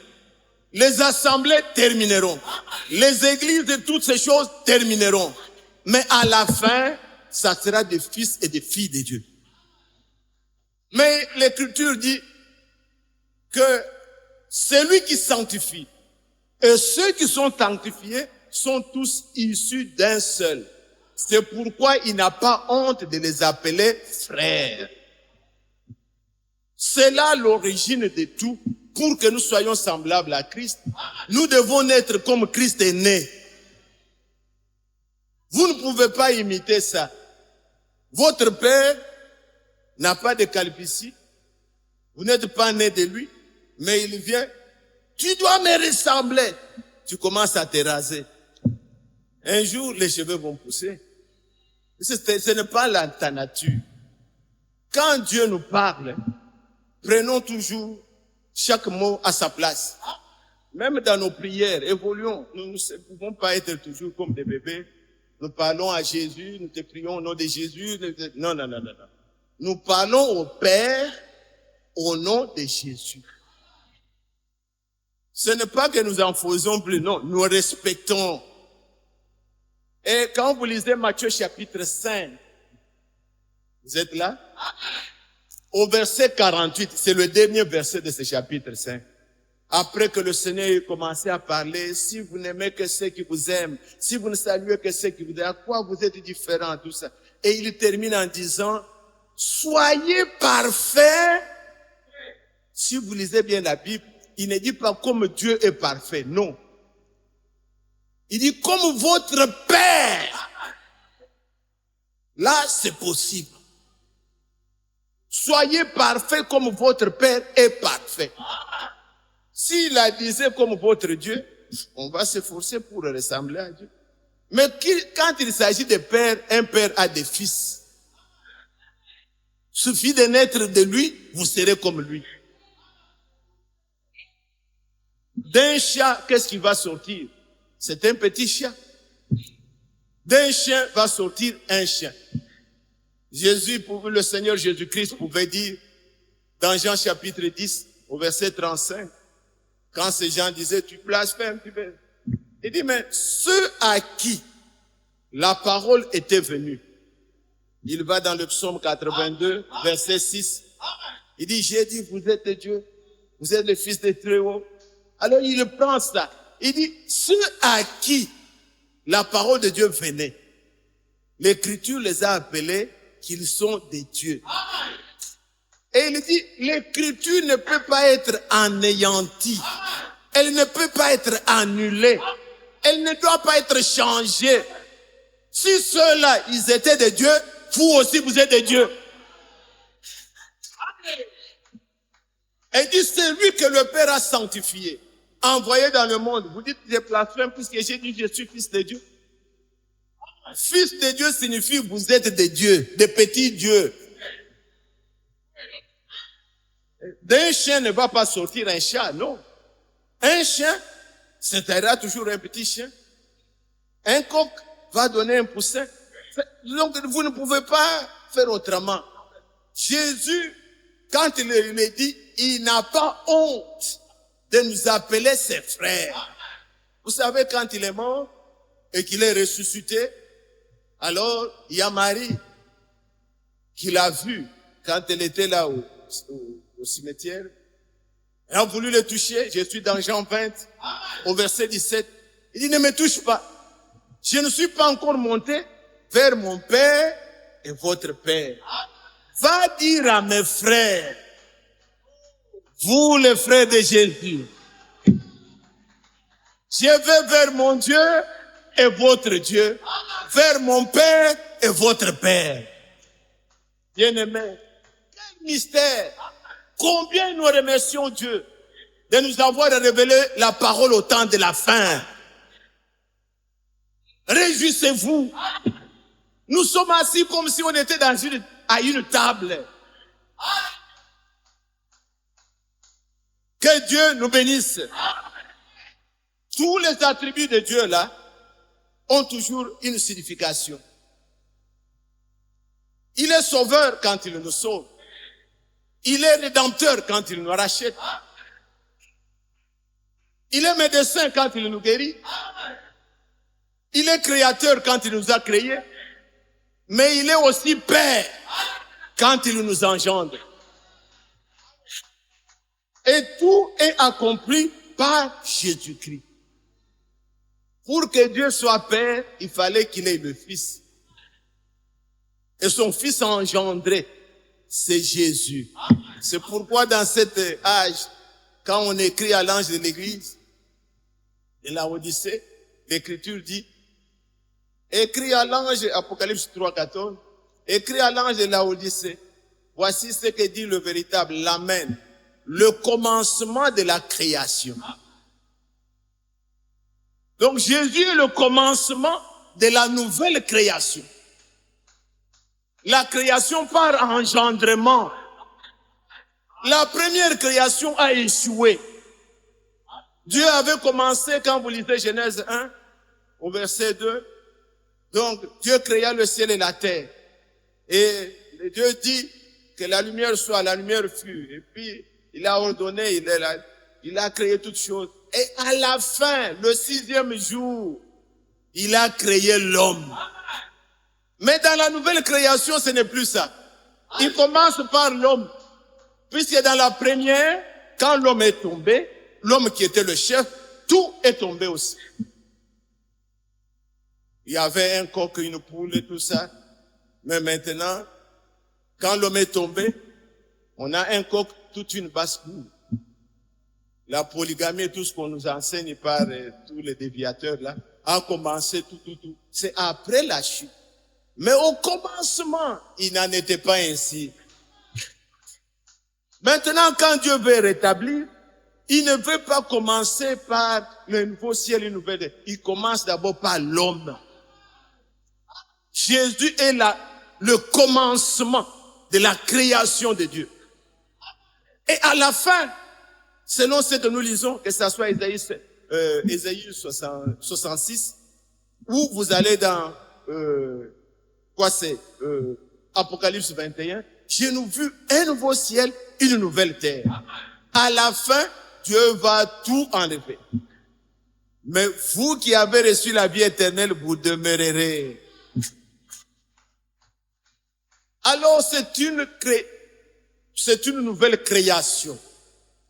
Les assemblées termineront. Les églises de toutes ces choses termineront. Mais à la fin, ça sera des fils et des filles de Dieu. Mais l'Écriture dit que celui qui sanctifie et ceux qui sont sanctifiés sont tous issus d'un seul. C'est pourquoi il n'a pas honte de les appeler frères. C'est là l'origine de tout. Pour que nous soyons semblables à Christ, nous devons naître comme Christ est né. Vous ne pouvez pas imiter ça. Votre père n'a pas de calvitie. Vous n'êtes pas né de lui, mais il vient. Tu dois me ressembler. Tu commences à te raser. Un jour, les cheveux vont pousser. Ce n'est pas ta nature. Quand Dieu nous parle, prenons toujours chaque mot à sa place. Même dans nos prières, évoluons. Nous ne pouvons pas être toujours comme des bébés. Nous parlons à Jésus, nous te prions au nom de Jésus. Non, non, non, non, non. Nous parlons au Père au nom de Jésus. Ce n'est pas que nous en faisons plus, non, nous respectons. Et quand vous lisez Matthieu chapitre 5, vous êtes là? Au verset 48, c'est le dernier verset de ce chapitre 5. Après que le Seigneur ait commencé à parler, si vous n'aimez que ceux qui vous aiment, si vous ne saluez que ceux qui vous aiment, à quoi vous êtes différents, tout ça. Et il termine en disant, soyez parfaits. Si vous lisez bien la Bible, il ne dit pas comme Dieu est parfait, non. Il dit comme votre Père. Là, c'est possible. Soyez parfaits comme votre Père est parfait. S'il a disait comme votre Dieu, on va s'efforcer pour ressembler à Dieu. Mais quand il s'agit de père, un père a des fils. Suffit de naître de lui, vous serez comme lui. D'un chat, qu'est-ce qui va sortir? C'est un petit chat. D'un chien va sortir un chien. Le Seigneur Jésus-Christ pouvait dire, dans Jean chapitre 10, au verset 35, quand ces gens disaient, tu blasphèmes, il dit, mais ceux à qui la parole était venue, il va dans le psaume 82, verset 6, il dit, j'ai dit, vous êtes Dieu, vous êtes le fils de Très-Haut. Alors il prend ça, il dit, ceux à qui la parole de Dieu venait, l'Écriture les a appelés qu'ils sont des dieux. Et il dit, l'Écriture ne peut pas être anéantie. Elle ne peut pas être annulée. Elle ne doit pas être changée. Si ceux-là, ils étaient des dieux, vous aussi, vous êtes des dieux. Et il dit, c'est lui que le Père a sanctifié, envoyé dans le monde. Vous dites des blasphèmes puisque j'ai dit, je suis fils de Dieu. Fils de Dieu signifie, vous êtes des dieux, des petits dieux. D'un chien ne va pas sortir un chat, non. Un chien, c'est toujours un petit chien. Un coq va donner un poussin. Donc, vous ne pouvez pas faire autrement. Jésus, quand il le dit, il n'a pas honte de nous appeler ses frères. Vous savez, quand il est mort et qu'il est ressuscité, alors il y a Marie qui l'a vu quand elle était là au cimetière. Elle a voulu le toucher. Je suis dans Jean 20, au verset 17. Il dit, ne me touche pas. Je ne suis pas encore monté vers mon Père et votre Père. Va dire à mes frères, vous les frères de Jésus, je vais vers mon Dieu et votre Dieu, vers mon Père et votre Père. Bien-aimés, quel mystère! Combien nous remercions Dieu de nous avoir révélé la parole au temps de la fin. Réjouissez-vous. Nous sommes assis comme si on était à une table. Que Dieu nous bénisse. Tous les attributs de Dieu là ont toujours une signification. Il est sauveur quand il nous sauve. Il est rédempteur quand il nous rachète. Il est médecin quand il nous guérit. Il est créateur quand il nous a créés. Mais il est aussi Père quand il nous engendre. Et tout est accompli par Jésus-Christ. Pour que Dieu soit Père, il fallait qu'il ait le Fils. Et son Fils a engendré. C'est Jésus. C'est pourquoi dans cet âge, quand on écrit à l'ange de l'église, de la Odyssée, l'Écriture dit, écrit à l'ange, Apocalypse 3, 14, écrit à l'ange de la Odyssée, voici ce que dit le véritable, l'Amen, le commencement de la création. Donc Jésus est le commencement de la nouvelle création. La création par engendrement. La première création a échoué. Dieu avait commencé, quand vous lisez Genèse 1, au verset 2, donc Dieu créa le ciel et la terre. Et Dieu dit que la lumière soit, la lumière fut. Et puis, il a ordonné, il a créé toutes choses. Et à la fin, le 6e jour, il a créé l'homme. Mais dans la nouvelle création, ce n'est plus ça. Il commence par l'homme. Puisque dans la première, quand l'homme est tombé, l'homme qui était le chef, tout est tombé aussi. Il y avait un coq, une poule et tout ça. Mais maintenant, quand l'homme est tombé, on a un coq, toute une basse-cour. La polygamie, tout ce qu'on nous enseigne par tous les déviateurs là, a commencé tout. C'est après la chute. Mais au commencement, il n'en était pas ainsi. Maintenant, quand Dieu veut rétablir, il ne veut pas commencer par le nouveau ciel et une nouvelle terre. Il commence d'abord par l'homme. Jésus est le commencement de la création de Dieu. Et à la fin, selon ce que nous lisons, que ce soit Ésaïe 66, ou vous allez dans Apocalypse 21, j'ai vu un nouveau ciel, une nouvelle terre. À la fin, Dieu va tout enlever. Mais vous qui avez reçu la vie éternelle, vous demeurerez. Alors c'est une nouvelle création.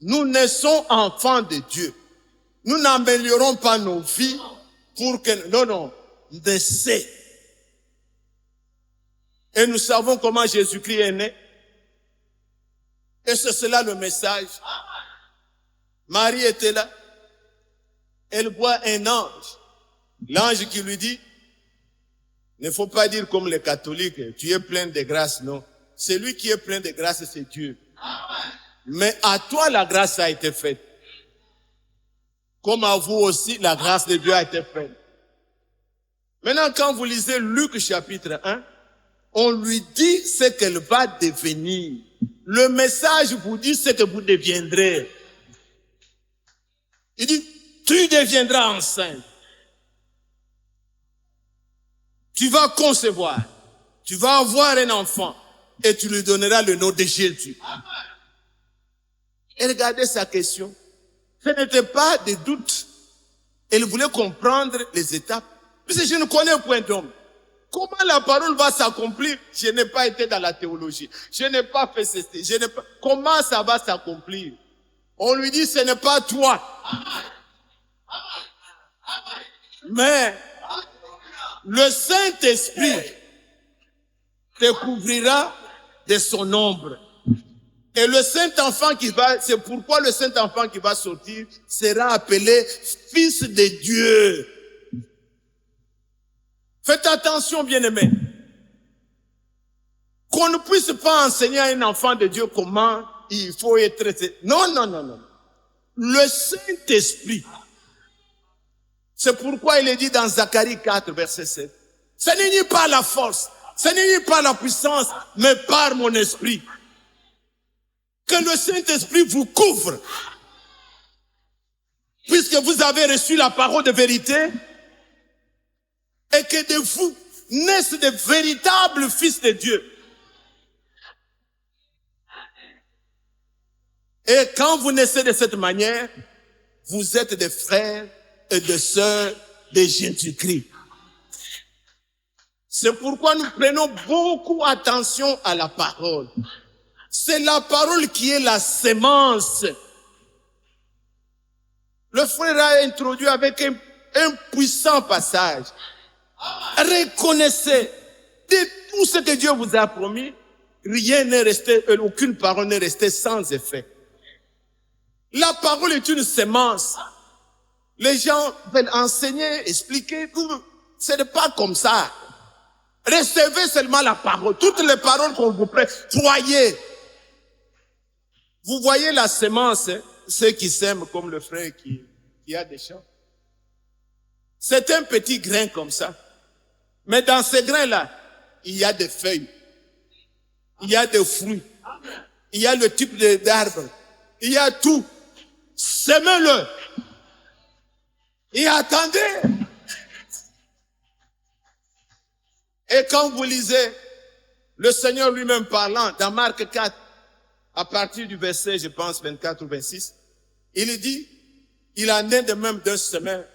Nous naissons enfants de Dieu. Nous n'améliorons pas nos vies pour que... Non, naissez. Et nous savons comment Jésus-Christ est né. Et c'est cela le message. Marie était là. Elle voit un ange. L'ange qui lui dit, il ne faut pas dire comme les catholiques, tu es plein de grâce, non. Celui qui est plein de grâce, c'est Dieu. Mais à toi, la grâce a été faite. Comme à vous aussi, la grâce de Dieu a été faite. Maintenant, quand vous lisez Luc chapitre 1, on lui dit ce qu'elle va devenir. Le message vous dit ce que vous deviendrez. Il dit, tu deviendras enceinte. Tu vas concevoir. Tu vas avoir un enfant. Et tu lui donneras le nom de Jésus. Et regardez sa question. Ce n'était pas de doute. Elle voulait comprendre les étapes. Puisque je ne connais point d'homme. Comment la parole va s'accomplir? Je n'ai pas été dans la théologie. Je n'ai pas fait ceci. Comment ça va s'accomplir? On lui dit, ce n'est pas toi. Mais le Saint-Esprit te couvrira de son ombre. Et le Saint-Enfant c'est pourquoi le Saint-Enfant qui va sortir sera appelé Fils de Dieu. Faites attention, bien-aimés. Qu'on ne puisse pas enseigner à un enfant de Dieu comment il faut être... Non. Le Saint-Esprit. C'est pourquoi il est dit dans Zacharie 4, verset 7. Ce n'est pas la force, ce n'est pas la puissance, mais par mon esprit. Que le Saint-Esprit vous couvre. Puisque vous avez reçu la parole de vérité, et que de vous naissent de véritables fils de Dieu. Et quand vous naissez de cette manière, vous êtes des frères et des sœurs de Jésus-Christ. C'est pourquoi nous prenons beaucoup attention à la parole. C'est la parole qui est la sémence. Le frère a introduit avec un puissant passage. Reconnaissez de tout ce que Dieu vous a promis, rien n'est resté, aucune parole n'est restée sans effet. La parole est une sémence. Les gens veulent enseigner, expliquer, ce n'est pas comme ça. Recevez seulement la parole, toutes les paroles qu'on vous prête, croyez. Vous voyez la sémence, ceux qui sèment comme le frère qui a des champs. C'est un petit grain comme ça. Mais dans ces grains-là, il y a des feuilles. Il y a des fruits. Il y a le type d'arbre. Il y a tout. Semez-le. Et attendez. Et quand vous lisez le Seigneur lui-même parlant dans Marc 4, à partir du verset, je pense, 24 ou 26, il dit, il en est de même d'un semeur,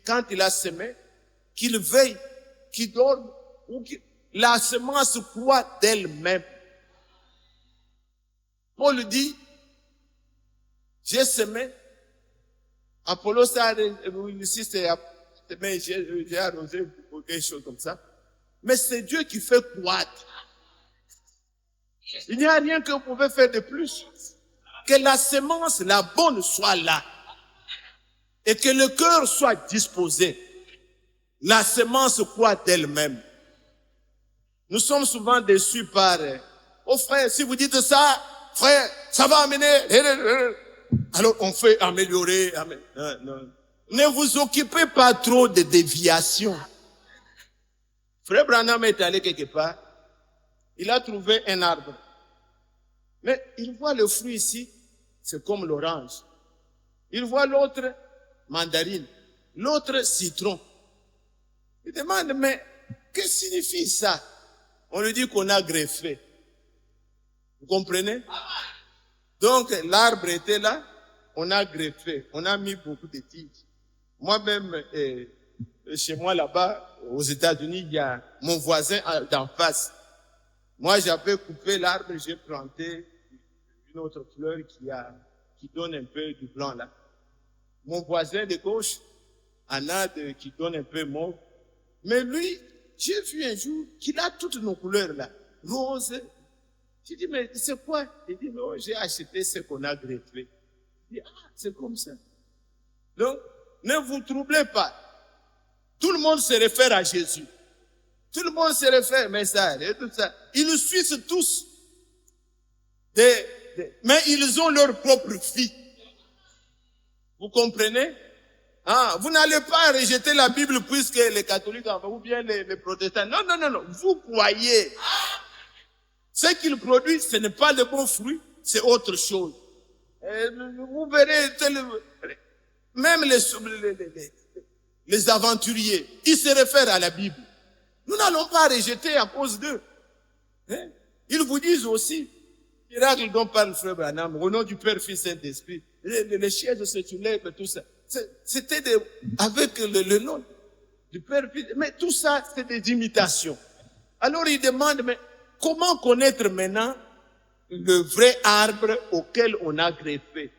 quand il a semé, qu'il veille, qu'il dorme, ou la semence croît d'elle-même. Paul dit, j'ai semé, Apollos a ici j'ai arrosé ou quelque chose comme ça, mais c'est Dieu qui fait croître. Il n'y a rien que vous pouvez faire de plus. Que la semence, la bonne, soit là. Et que le cœur soit disposé. La semence croît d'elle-même. Nous sommes souvent déçus par, oh frère, si vous dites ça, frère, ça va amener. Alors on fait améliorer. Non, non. Ne vous occupez pas trop de déviations. Frère Branham est allé quelque part. Il a trouvé un arbre. Mais il voit le fruit ici, c'est comme l'orange. Il voit l'autre mandarine, l'autre citron. Il demande, mais que signifie ça? On lui dit qu'on a greffé. Vous comprenez? Donc l'arbre était là, on a greffé, on a mis beaucoup de tiges. Moi-même, chez moi là-bas, aux États-Unis, il y a mon voisin d'en face. Moi, j'avais coupé l'arbre, j'ai planté une autre fleur qui donne un peu du blanc là. Mon voisin de gauche en a qui donne un peu mauve. Mais lui, j'ai vu un jour qu'il a toutes nos couleurs là. Rose. J'ai dit, mais c'est quoi? Il dit, non, j'ai acheté ce qu'on a greffé. Je dis, ah, c'est comme ça. Donc, ne vous troublez pas. Tout le monde se réfère à Jésus. Tout le monde se réfère, mais ça, et tout ça. Ils suivent tous. Mais ils ont leur propre vie. Vous comprenez? Ah, vous n'allez pas rejeter la Bible puisque les catholiques ou bien les protestants. Non, non, non, non. Vous croyez. Ce qu'ils produisent, ce n'est pas de bons fruits, c'est autre chose. Et vous verrez, même les aventuriers, ils se réfèrent à la Bible. Nous n'allons pas rejeter à cause d'eux. Hein? Ils vous disent aussi, miracle dont parle Frère Branham, au nom du Père, Fils, Saint-Esprit, les chaises se soulèvent, tout ça. C'était avec le nom du Père, Fils, mais tout ça, c'est des imitations. Alors ils demandent, mais comment connaître maintenant le vrai arbre auquel on a greffé?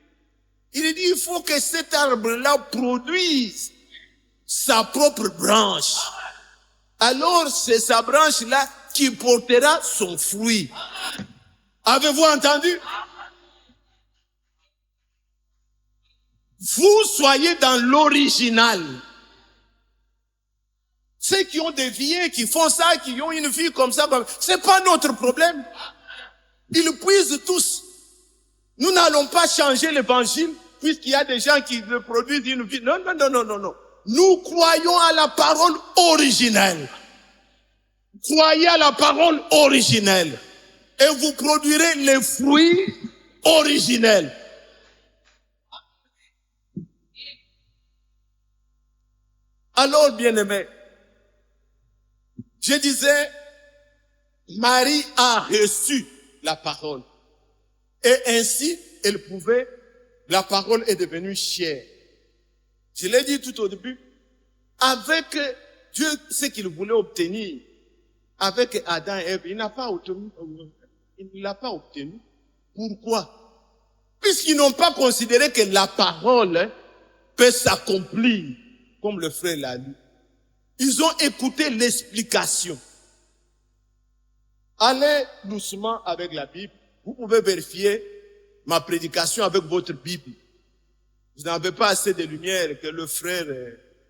Il dit, il faut que cet arbre-là produise sa propre branche. Alors c'est sa branche-là qui portera son fruit. Avez-vous entendu? Vous soyez dans l'original. Ceux qui ont dévié, qui font ça, qui ont une vie comme ça, c'est pas notre problème. Ils puisent tous. Nous n'allons pas changer l'évangile puisqu'il y a des gens qui produisent une vie. Non, non, non, non, non, non. Nous croyons à la parole originelle. Croyez à la parole originelle. Et vous produirez les fruits originels. Alors, bien-aimés, je disais, Marie a reçu la parole. Et ainsi, la parole est devenue chair. Je l'ai dit tout au début, avec Dieu, ce qu'il voulait obtenir, avec Adam et Ève, il n'a pas obtenu. Il ne l'a pas obtenu. Pourquoi? Puisqu'ils n'ont pas considéré que la parole peut s'accomplir, comme le frère l'a dit. Ils ont écouté l'explication. Allez doucement avec la Bible. Vous pouvez vérifier ma prédication avec votre Bible. Vous n'avez pas assez de lumière que le frère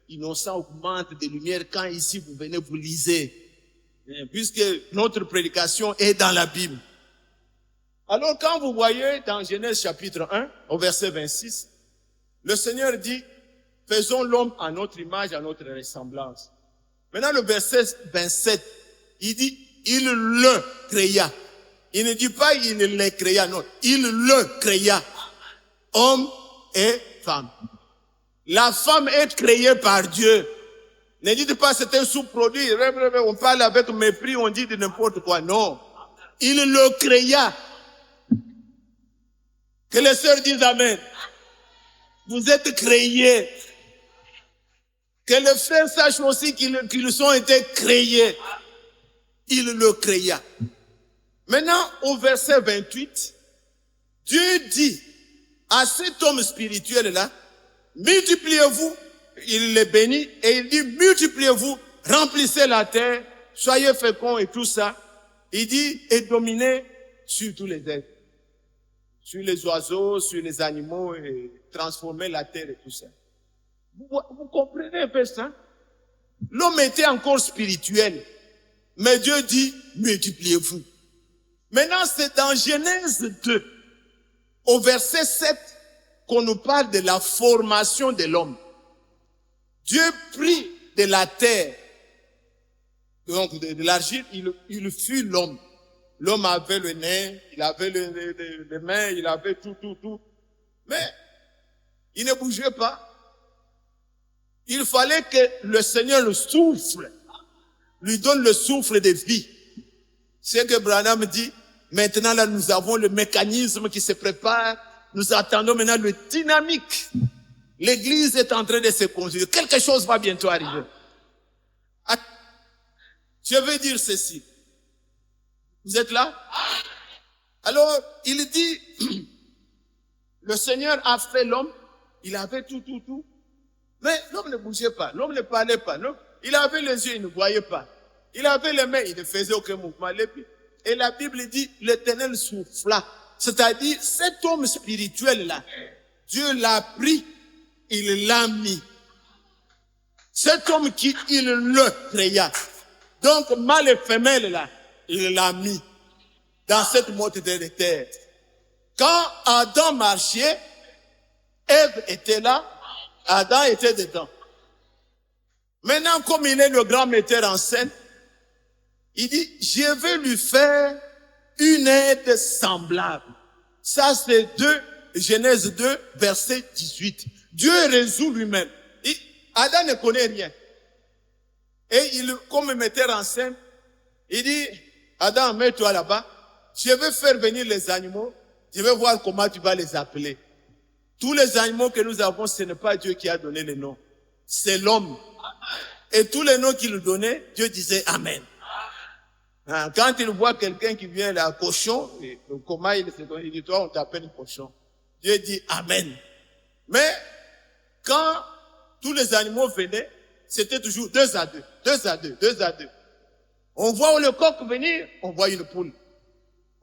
innocent augmente de lumière quand ici vous venez vous lisez. Puisque notre prédication est dans la Bible. Alors quand vous voyez dans Genèse chapitre 1, au verset 26, le Seigneur dit, faisons l'homme à notre image, à notre ressemblance. Maintenant le verset 27, il dit, il le créa. Il ne dit pas il les créa, non. Il le créa. Homme et femme. La femme est créée par Dieu. Ne dites pas c'est un sous-produit. On parle avec mépris, on dit de n'importe quoi. Non. Il le créa. Que les sœurs disent Amen. Vous êtes créés. Que les frères sachent aussi qu'ils ont été créés. Il le créa. Maintenant, au verset 28, Dieu dit à cet homme spirituel-là, multipliez-vous, il les bénit, et il dit, multipliez-vous, remplissez la terre, soyez féconds et tout ça. Il dit, et dominez sur tous les êtres, sur les oiseaux, sur les animaux, et transformez la terre et tout ça. Vous comprenez un peu ça? L'homme était encore spirituel, mais Dieu dit, multipliez-vous. Maintenant, c'est dans Genèse 2, au verset 7, qu'on nous parle de la formation de l'homme. Dieu prit de la terre, donc de l'argile, il fut l'homme. L'homme avait le nez, il avait les mains, il avait tout. Mais il ne bougeait pas. Il fallait que le Seigneur le souffle, lui donne le souffle de vie. C'est que Branham dit, maintenant là nous avons le mécanisme qui se prépare, nous attendons maintenant le dynamique. L'église est en train de se construire. Quelque chose va bientôt arriver. Je veux dire ceci. Vous êtes là? Alors, il dit, le Seigneur a fait l'homme, il avait tout. Mais l'homme ne bougeait pas, l'homme ne parlait pas. Il avait les yeux, il ne voyait pas. Il avait les mains, il ne faisait aucun mouvement. Et la Bible dit, l'Éternel souffla. C'est-à-dire, cet homme spirituel-là, Dieu l'a pris, il l'a mis. Cet homme il le créa. Donc, mâle et femelle, là, il l'a mis dans cette motte de terre. Quand Adam marchait, Ève était là, Adam était dedans. Maintenant, comme il est le grand metteur en scène, il dit, je vais lui faire une aide semblable. Ça, c'est Genèse 2, verset 18. Dieu résout lui-même. Adam ne connaît rien. Et comme metteur en scène, il dit, Adam, mets-toi là-bas. Je vais faire venir les animaux. Je vais voir comment tu vas les appeler. Tous les animaux que nous avons, ce n'est pas Dieu qui a donné les noms. C'est l'homme. Et tous les noms qu'il nous donnait, Dieu disait Amen. Quand il voit quelqu'un qui vient là, cochon, comment il dit, toi, on t'appelle cochon. Dieu dit Amen. Mais, quand tous les animaux venaient, c'était toujours 2 à 2. On voit le coq venir, on voit une poule.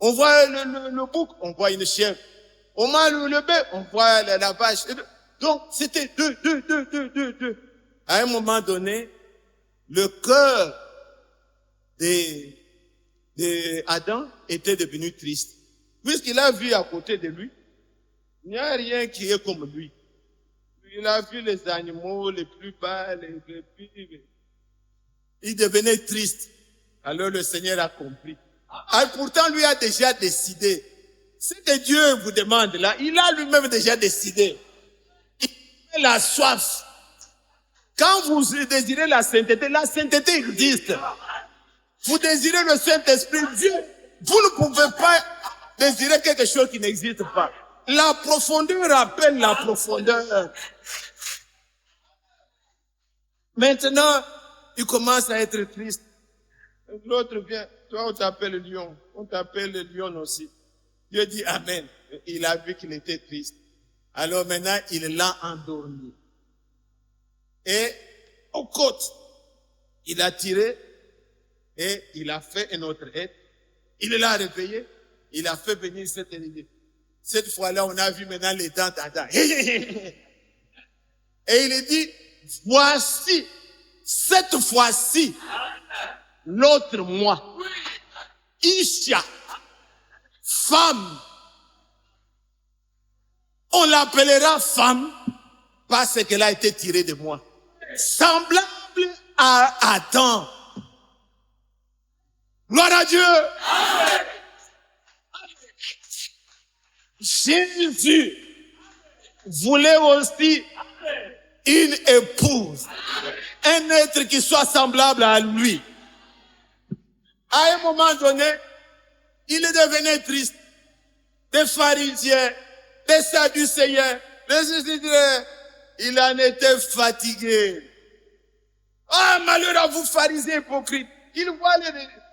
On voit le bouc, on voit une chèvre. On voit le bœuf, on voit la vache. Donc, c'était 2. À un moment donné, le cœur d'Adam était devenu triste. Puisqu'il a vu à côté de lui, il n'y a rien qui est comme lui. Il a vu les animaux les plus bas, les plus... Il devenait triste. Alors le Seigneur a compris. Pourtant, lui a déjà décidé. Ce que Dieu vous demande là, il a lui-même déjà décidé. Il a la soif. Quand vous désirez la sainteté existe. Vous désirez le Saint-Esprit, Dieu, vous ne pouvez pas désirer quelque chose qui n'existe pas. La profondeur appelle la profondeur. Maintenant, il commence à être triste. L'autre vient, toi on t'appelle lion, on t'appelle lion aussi. Dieu dit Amen. Il a vu qu'il était triste. Alors maintenant, il l'a endormi. Et aux côtes, il a tiré et il a fait un autre être. Il l'a réveillé, il a fait venir cette idée. Cette fois-là, on a vu maintenant les dents d'Adam. Et il dit, voici, cette fois-ci, l'autre moi, Isha, femme. On l'appellera femme parce qu'elle a été tirée de moi. Semblable à Adam. Gloire à Dieu. Jésus voulait aussi une épouse, un être qui soit semblable à lui. À un moment donné, il est devenu triste. Des pharisiens, des sadducéens, il en était fatigué. Ah, malheur à vous, pharisiens hypocrites. Ils voient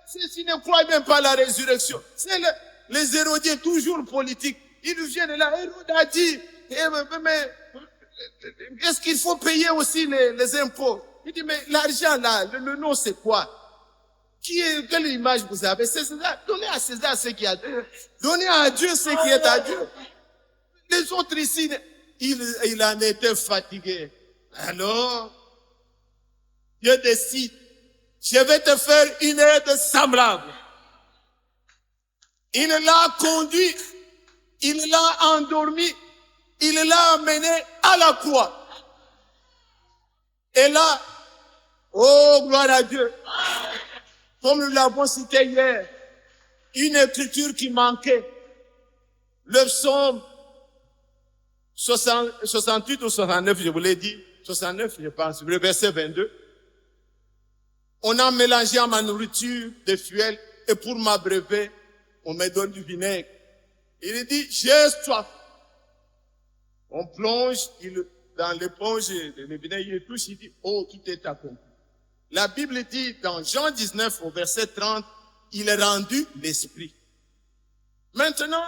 ceux-ci ne croient même pas à la résurrection. C'est les hérodiens, toujours politiques. Ils viennent là. Hérode a dit, mais est-ce qu'il faut payer aussi les impôts? Il dit, mais l'argent là, le nom c'est quoi? Quelle image vous avez? C'est César. Donnez à César ce qui est à Dieu. Donnez à Dieu ce qui est à Dieu. Les autres ici, il en était fatigué. Alors, Dieu décide, je vais te faire une aide semblable. Il l'a conduit, il l'a endormi, il l'a amené à la croix. Et là, oh gloire à Dieu, comme nous l'avons cité hier, une écriture qui manquait, le psaume 68 ou 69, je vous l'ai dit, 69 je pense, le verset 22. On a mélangé à ma nourriture des fuels et pour m'abreuver, on me donne du vinaigre. Il dit, j'ai soif. On plonge dans l'éponge, le vinaigre il touche, il dit, oh, tout est accompli. La Bible dit dans Jean 19 au verset 30, il est rendu l'esprit. Maintenant,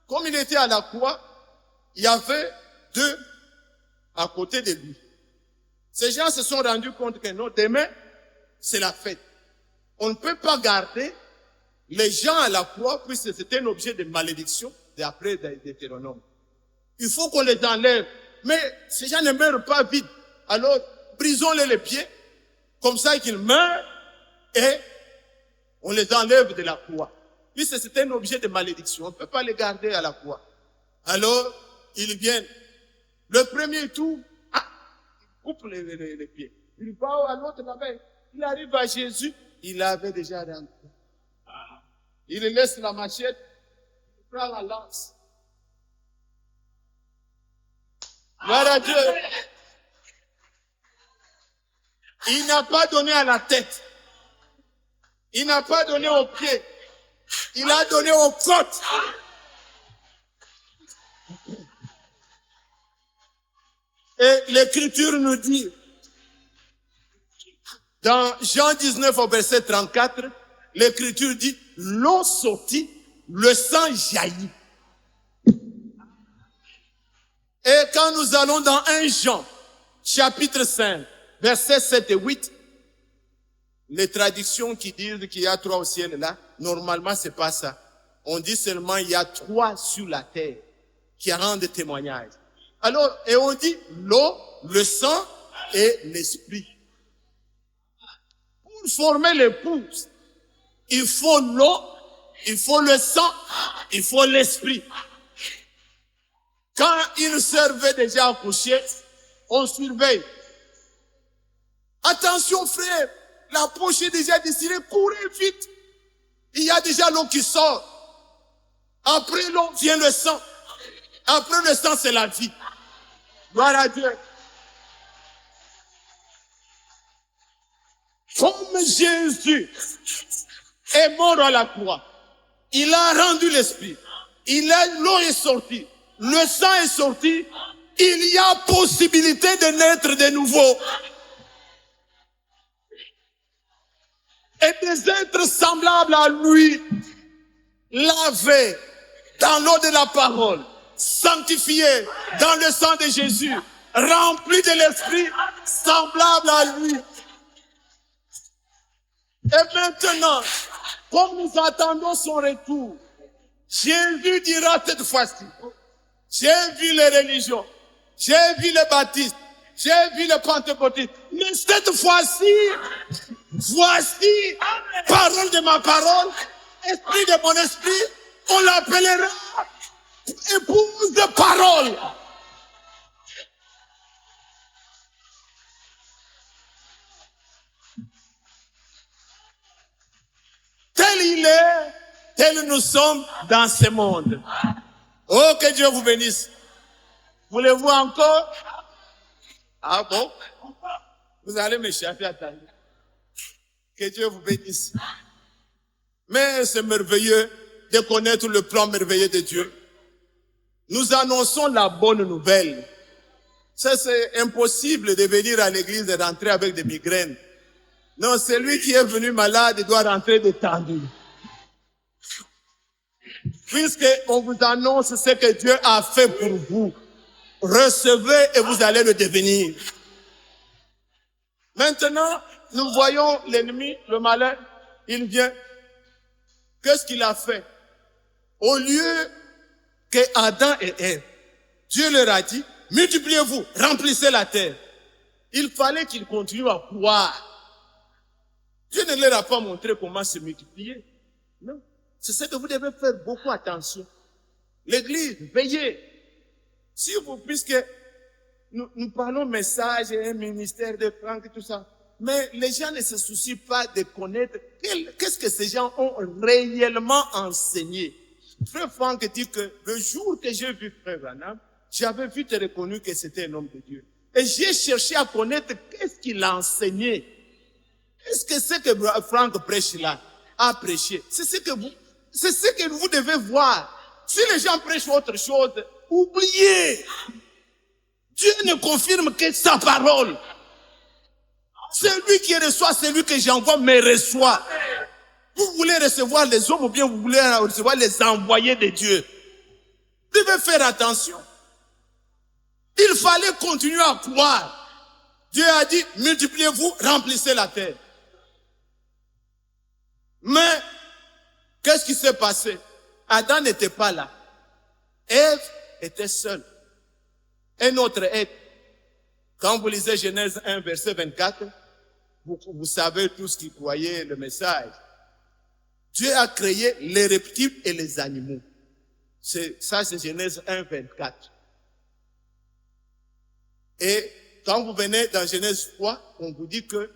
comme il était à la croix, il y avait deux à côté de lui. Ces gens se sont rendus compte que non, demain, c'est la fête. On ne peut pas garder les gens à la croix puisque c'était un objet de malédiction d'après Deutéronome. Il faut qu'on les enlève. Mais ces gens ne meurent pas vite. Alors, brisons-les les pieds, comme ça qu'ils meurent, et on les enlève de la croix. Puisque c'était un objet de malédiction, on ne peut pas les garder à la croix. Alors, ils viennent. Le premier tour, il coupe les pieds. Il va à l'autre là-bas. Il arrive à Jésus, il avait déjà rentré. Il laisse la machette, il prend la lance. Gloire à Dieu. Il n'a pas donné à la tête. Il n'a pas donné aux pieds. Il a donné aux côtes. Et l'Écriture nous dit, dans Jean 19 au verset 34, l'Écriture dit, l'eau sortit, le sang jaillit. Et quand nous allons dans 1 Jean, chapitre 5, versets 7 et 8, les traductions qui disent qu'il y a 3 au ciel là, normalement c'est pas ça. On dit seulement il y a 3 sur la terre qui rendent témoignage. Alors, et on dit l'eau, le sang et l'esprit. Pour former l'épouse, il faut l'eau, il faut le sang, il faut l'esprit. Quand il servait déjà à coucher, on surveille. Attention frère, la poche est déjà dessinée, courez vite. Il y a déjà l'eau qui sort. Après l'eau vient le sang. Après le sang, c'est la vie. Gloire à Dieu. Comme Jésus est mort à la croix, il a rendu l'esprit. L'eau est sortie. Le sang est sorti. Il y a possibilité de naître de nouveau. Et des êtres semblables à lui, lavés dans l'eau de la parole, sanctifiés dans le sang de Jésus, remplis de l'esprit, semblables à lui. Et maintenant, comme nous attendons son retour, Jésus dira cette fois-ci, j'ai vu les religions, j'ai vu les baptistes, j'ai vu les pentecôtistes, mais cette fois-ci, voici, parole de ma parole, esprit de mon esprit, on l'appellera épouse de parole. Tel il est, tel nous sommes dans ce monde. Oh, que Dieu vous bénisse. Voulez-vous encore? Ah bon? Vous allez m'échapper à ta vie. Que Dieu vous bénisse. Mais c'est merveilleux de connaître le plan merveilleux de Dieu. Nous annonçons la bonne nouvelle. Ça, c'est impossible de venir à l'église et rentrer avec des migraines. Non, celui qui est venu malade doit rentrer détendu. Puisque on vous annonce ce que Dieu a fait pour vous, recevez et vous allez le devenir. Maintenant, nous voyons l'ennemi, le malin, il vient. Qu'est-ce qu'il a fait? Au lieu que Adam et Ève, Dieu leur a dit, multipliez-vous, remplissez la terre. Il fallait qu'ils continuent à croire. Dieu ne leur a pas montré comment se multiplier. Non. C'est ce que vous devez faire beaucoup attention. L'église, veillez. Si vous, puisque nous parlons message et un ministère de Franck et tout ça, mais les gens ne se soucient pas de connaître qu'est-ce que ces gens ont réellement enseigné. Frère Franck dit que le jour que j'ai vu Frère Branham, j'avais vite reconnu que c'était un homme de Dieu. Et j'ai cherché à connaître qu'est-ce qu'il a enseigné. Est-ce que ce que Franck prêche là, a prêché? C'est ce que vous devez voir. Si les gens prêchent autre chose, oubliez. Dieu ne confirme que sa parole. Celui qui reçoit, celui que j'envoie me reçoit. Vous voulez recevoir les hommes ou bien vous voulez recevoir les envoyés de Dieu? Vous devez faire attention. Il fallait continuer à croire. Dieu a dit, multipliez-vous, remplissez la terre. Mais, qu'est-ce qui s'est passé? Adam n'était pas là. Ève était seule. Un autre être. Quand vous lisez Genèse 1, verset 24, vous savez tous qui croyaient le message. Dieu a créé les reptiles et les animaux. C'est Genèse 1, 24. Et quand vous venez dans Genèse 3, on vous dit que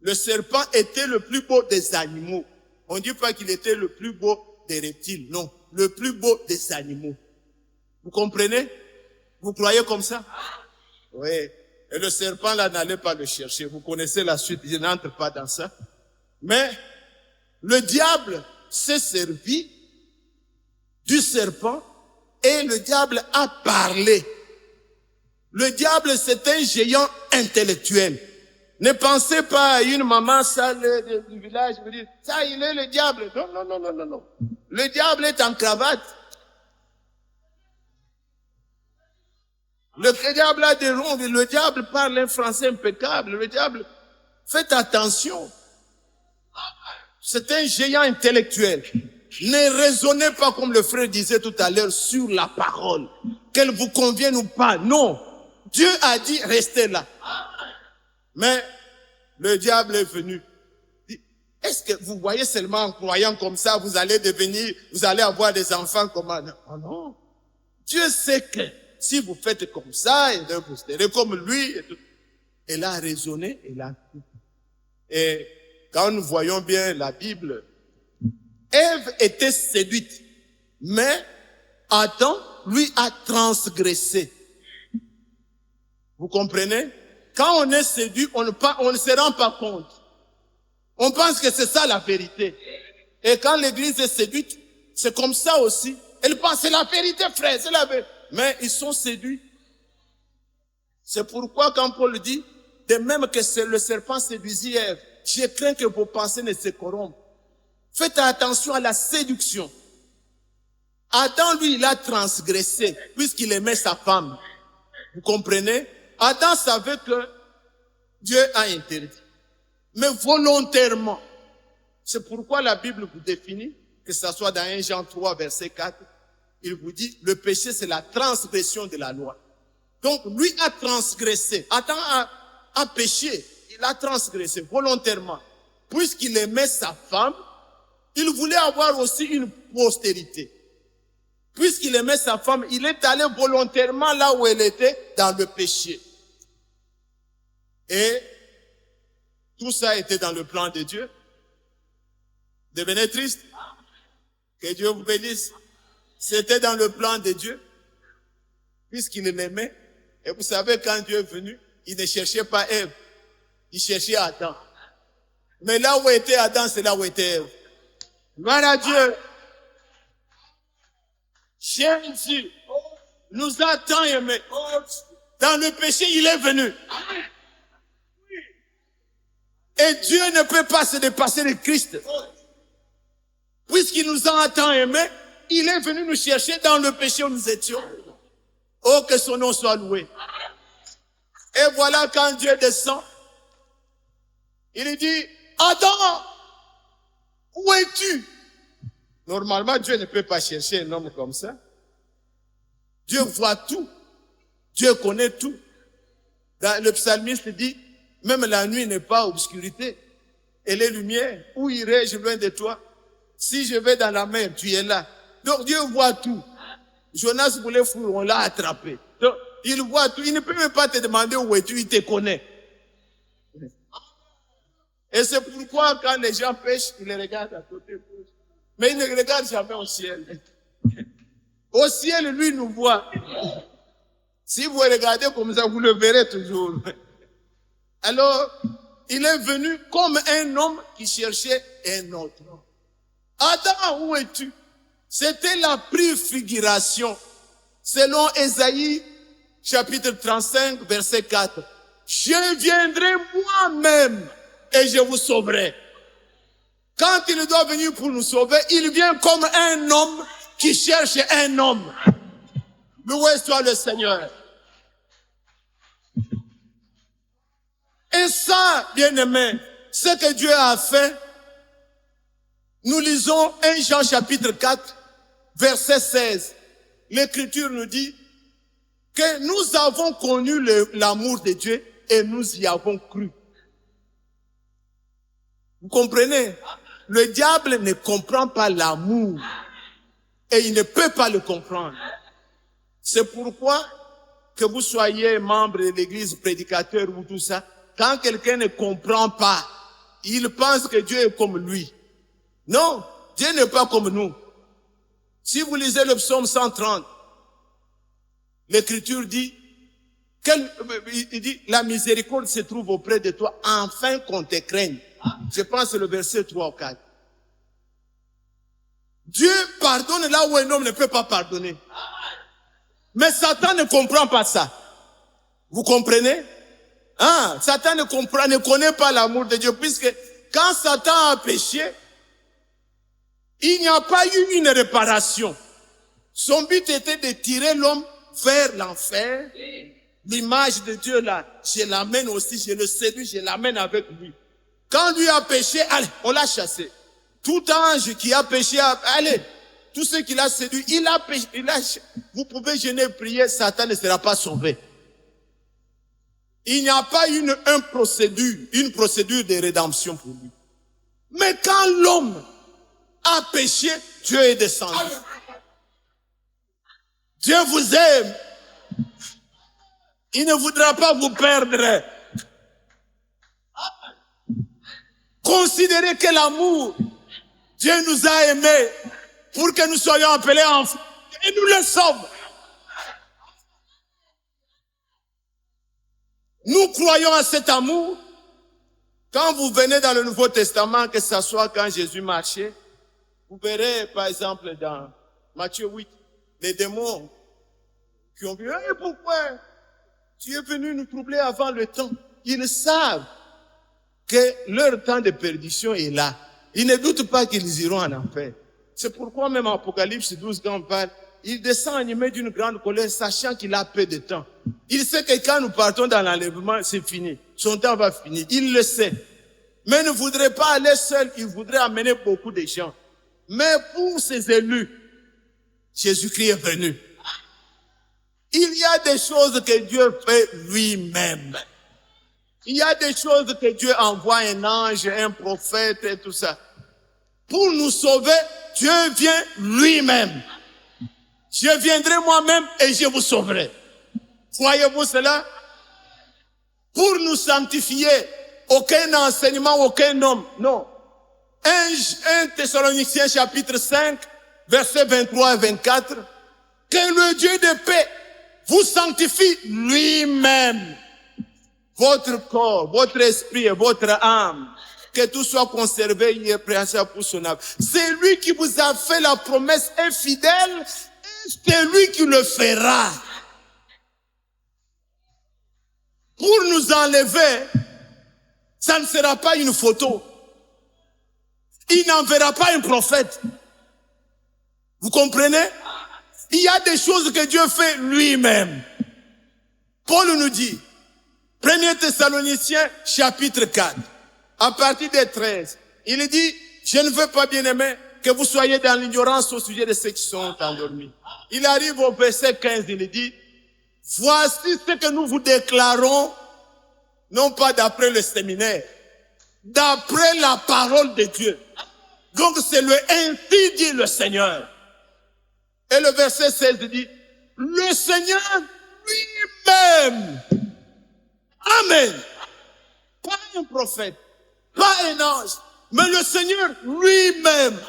le serpent était le plus beau des animaux. On ne dit pas qu'il était le plus beau des reptiles. Non, le plus beau des animaux. Vous comprenez? Vous croyez comme ça? Oui. Et le serpent là, n'allez pas le chercher. Vous connaissez la suite, je n'entre pas dans ça. Mais le diable s'est servi du serpent et le diable a parlé. Le diable, c'est un géant intellectuel. Ne pensez pas à une maman sale du village, vous dites, ça, il est le diable. Non, non, non, non, non, non. Le diable est en cravate. Le diable a des ronds, le diable parle un français impeccable. Le diable, faites attention. C'est un géant intellectuel. Ne raisonnez pas comme le frère disait tout à l'heure sur la parole. Qu'elle vous convienne ou pas. Non. Dieu a dit, restez là. Mais le diable est venu. Est-ce que vous voyez seulement en croyant comme ça, vous allez avoir des enfants comme un... Oh non. Dieu sait que si vous faites comme ça, et vous serez comme lui. Elle a raisonné, elle a tout. Et quand nous voyons bien la Bible, Ève était séduite, mais Adam lui a transgressé. Vous comprenez? Quand on est séduit, on ne se rend pas compte. On pense que c'est ça la vérité. Et quand l'église est séduite, c'est comme ça aussi. Elle pense, c'est la vérité, frère, c'est la vérité. Mais ils sont séduits. C'est pourquoi quand Paul dit, de même que le serpent séduisit Ève, j'ai craint que vos pensées ne se corrompent. Faites attention à la séduction. Adam, lui, il a transgressé, puisqu'il aimait sa femme. Vous comprenez? Adam savait que Dieu a interdit. Mais volontairement. C'est pourquoi la Bible vous définit, que ce soit dans 1 Jean 3, verset 4, il vous dit, le péché, c'est la transgression de la loi. Donc, lui a transgressé. Adam a péché. Il a transgressé volontairement. Puisqu'il aimait sa femme, il voulait avoir aussi une postérité. Puisqu'il aimait sa femme, il est allé volontairement là où elle était, dans le péché. Et tout ça était dans le plan de Dieu. Devenez triste. Que Dieu vous bénisse. C'était dans le plan de Dieu, puisqu'il l'aimait. Et vous savez, quand Dieu est venu, il ne cherchait pas Ève, il cherchait Adam. Mais là où était Adam, c'est là où était Ève. Gloire à Dieu. Jésus nous a tant aimés. Dans le péché, il est venu. Et Dieu ne peut pas se dépasser de Christ. Puisqu'il nous a tant aimés, il est venu nous chercher dans le péché où nous étions. Oh, que son nom soit loué. Et voilà quand Dieu descend, il dit, Adam, où es-tu? Normalement, Dieu ne peut pas chercher un homme comme ça. Dieu voit tout. Dieu connaît tout. Le psalmiste dit, même la nuit n'est pas obscurité. Et les lumières, où irai-je loin de toi? Si je vais dans la mer, tu es là. Donc Dieu voit tout. Jonas voulait fuir, on l'a attrapé. Donc, il voit tout. Il ne peut même pas te demander où es-tu, il te connaît. Et c'est pourquoi quand les gens pêchent, ils les regardent à côté gauche. Mais ils ne regardent jamais au ciel. Au ciel, lui nous voit. Si vous regardez comme ça, vous le verrez toujours. Alors, il est venu comme un homme qui cherchait un autre. Adam, où es-tu? C'était la préfiguration. Selon Ésaïe, chapitre 35, verset 4. Je viendrai moi-même et je vous sauverai. Quand il doit venir pour nous sauver, il vient comme un homme qui cherche un homme. Loué soit le Seigneur. Et ça, bien-aimé, ce que Dieu a fait, nous lisons 1 Jean chapitre 4, verset 16. L'Écriture nous dit que nous avons connu l'amour de Dieu et nous y avons cru. Vous comprenez? Le diable ne comprend pas l'amour et il ne peut pas le comprendre. C'est pourquoi que vous soyez membre de l'église, prédicateur ou tout ça, quand quelqu'un ne comprend pas, il pense que Dieu est comme lui. Non, Dieu n'est pas comme nous. Si vous lisez le psaume 130, l'Écriture dit, il dit, la miséricorde se trouve auprès de toi, afin qu'on te craigne. Je pense que c'est le verset 3 ou 4. Dieu pardonne là où un homme ne peut pas pardonner. Mais Satan ne comprend pas ça. Vous comprenez? Hein? Satan ne connaît pas l'amour de Dieu, puisque quand Satan a péché, il n'y a pas eu une réparation. Son but était de tirer l'homme vers l'enfer. L'image de Dieu là, je l'amène aussi, je le séduis, je l'amène avec lui. Quand lui a péché, allez, on l'a chassé. Tout ange qui a péché, allez, tout ce qu'il a séduit, il a péché, vous pouvez jeûner et prier, Satan ne sera pas sauvé. Il n'y a pas une procédure de rédemption pour lui. Mais quand l'homme a péché, Dieu est descendu. Dieu vous aime. Il ne voudra pas vous perdre. Considérez que l'amour, Dieu nous a aimés pour que nous soyons appelés enfants. Et nous le sommes. Nous croyons à cet amour. Quand vous venez dans le Nouveau Testament, que ce soit quand Jésus marchait, vous verrez par exemple dans Matthieu 8, les démons qui ont vu, hey, pourquoi tu es venu nous troubler avant le temps? Ils savent que leur temps de perdition est là. Ils ne doutent pas qu'ils iront en enfer. C'est pourquoi même en Apocalypse 12, quand on parle, il descend animé d'une grande colère, sachant qu'il a peu de temps. Il sait que quand nous partons dans l'enlèvement, c'est fini. Son temps va finir. Il le sait. Mais il ne voudrait pas aller seul. Il voudrait amener beaucoup de gens. Mais pour ses élus, Jésus-Christ est venu. Il y a des choses que Dieu fait lui-même. Il y a des choses que Dieu envoie un ange, un prophète et tout ça. Pour nous sauver, Dieu vient lui-même. Je viendrai moi-même et je vous sauverai. Croyez-vous cela? Pour nous sanctifier, aucun enseignement, aucun homme. Non. 1 Thessaloniciens chapitre 5, versets 23 et 24, que le Dieu de paix vous sanctifie lui-même, votre corps, votre esprit et votre âme, que tout soit conservé irrépréhensible pour son âme. C'est lui qui vous a fait la promesse est fidèle, et c'est lui qui le fera. Pour nous enlever, ça ne sera pas une photo. Il n'enverra pas un prophète. Vous comprenez? Il y a des choses que Dieu fait lui-même. Paul nous dit, 1 Thessaloniciens chapitre 4, à partir des 13, il dit, je ne veux pas, bien-aimés, que vous soyez dans l'ignorance au sujet de ceux qui sont endormis. Il arrive au verset 15, il dit, voici ce que nous vous déclarons, non pas d'après le séminaire, d'après la parole de Dieu. Donc c'est le ainsi dit le Seigneur. Et le verset 16 dit, le Seigneur lui-même, amen, pas un prophète, pas un ange, mais le Seigneur lui-même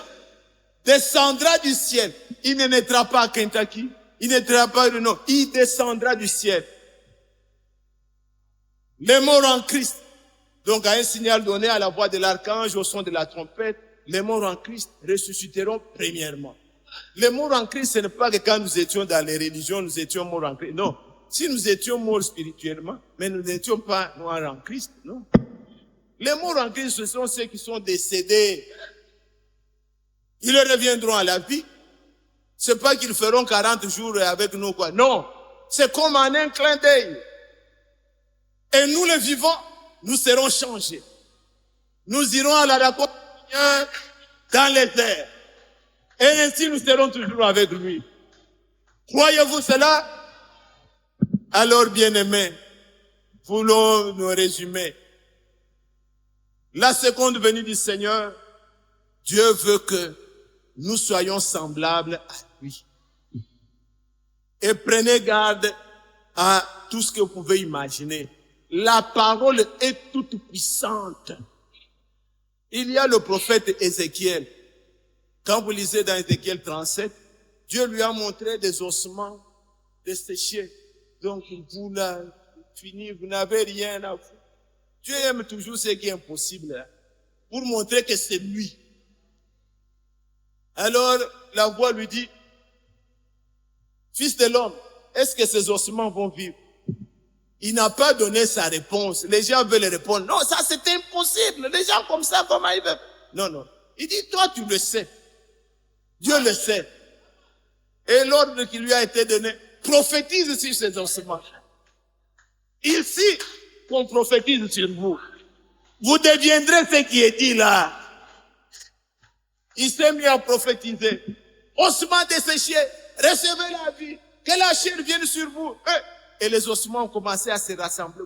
descendra du ciel. Il ne naîtra pas à Kentucky, il ne naîtra pas de nom, il descendra du ciel. Les morts en Christ, donc à un signal donné à la voix de l'archange, au son de la trompette, les morts en Christ ressusciteront premièrement. Les morts en Christ, ce n'est pas que quand nous étions dans les religions, nous étions morts en Christ. Non. Si nous étions morts spirituellement, mais nous n'étions pas morts en Christ, non. Les morts en Christ, ce sont ceux qui sont décédés. Ils reviendront à la vie. C'est pas qu'ils feront 40 jours avec nous, quoi. Non. C'est comme en un clin d'œil. Et nous, les vivants, nous serons changés. Nous irons à la rencontre dans les airs. Et ainsi, nous serons toujours avec lui. Croyez-vous cela? Alors, bien-aimés, voulons nous résumer. La seconde venue du Seigneur, Dieu veut que nous soyons semblables à lui. Et prenez garde à tout ce que vous pouvez imaginer. La parole est toute puissante. Il y a le prophète Ézéchiel. Quand vous lisez dans Ézéchiel 37, Dieu lui a montré des ossements desséchés. Donc, vous là, fini, vous n'avez rien à vous. Dieu aime toujours ce qui est impossible, hein, pour montrer que c'est lui. Alors, la voix lui dit, fils de l'homme, est-ce que ces ossements vont vivre? Il n'a pas donné sa réponse. Les gens veulent répondre, non, ça c'est impossible. Les gens comme ça, comment ils veulent? Non, non. Il dit, toi tu le sais. Dieu le sait. Et l'ordre qui lui a été donné, prophétise sur ces ossements. Ici, qu'on prophétise sur vous. Vous deviendrez ce qui est dit là. Il s'est mis à prophétiser. Ossements desséchés, recevez la vie. Que la chair vienne sur vous. Et les ossements ont commencé à se rassembler.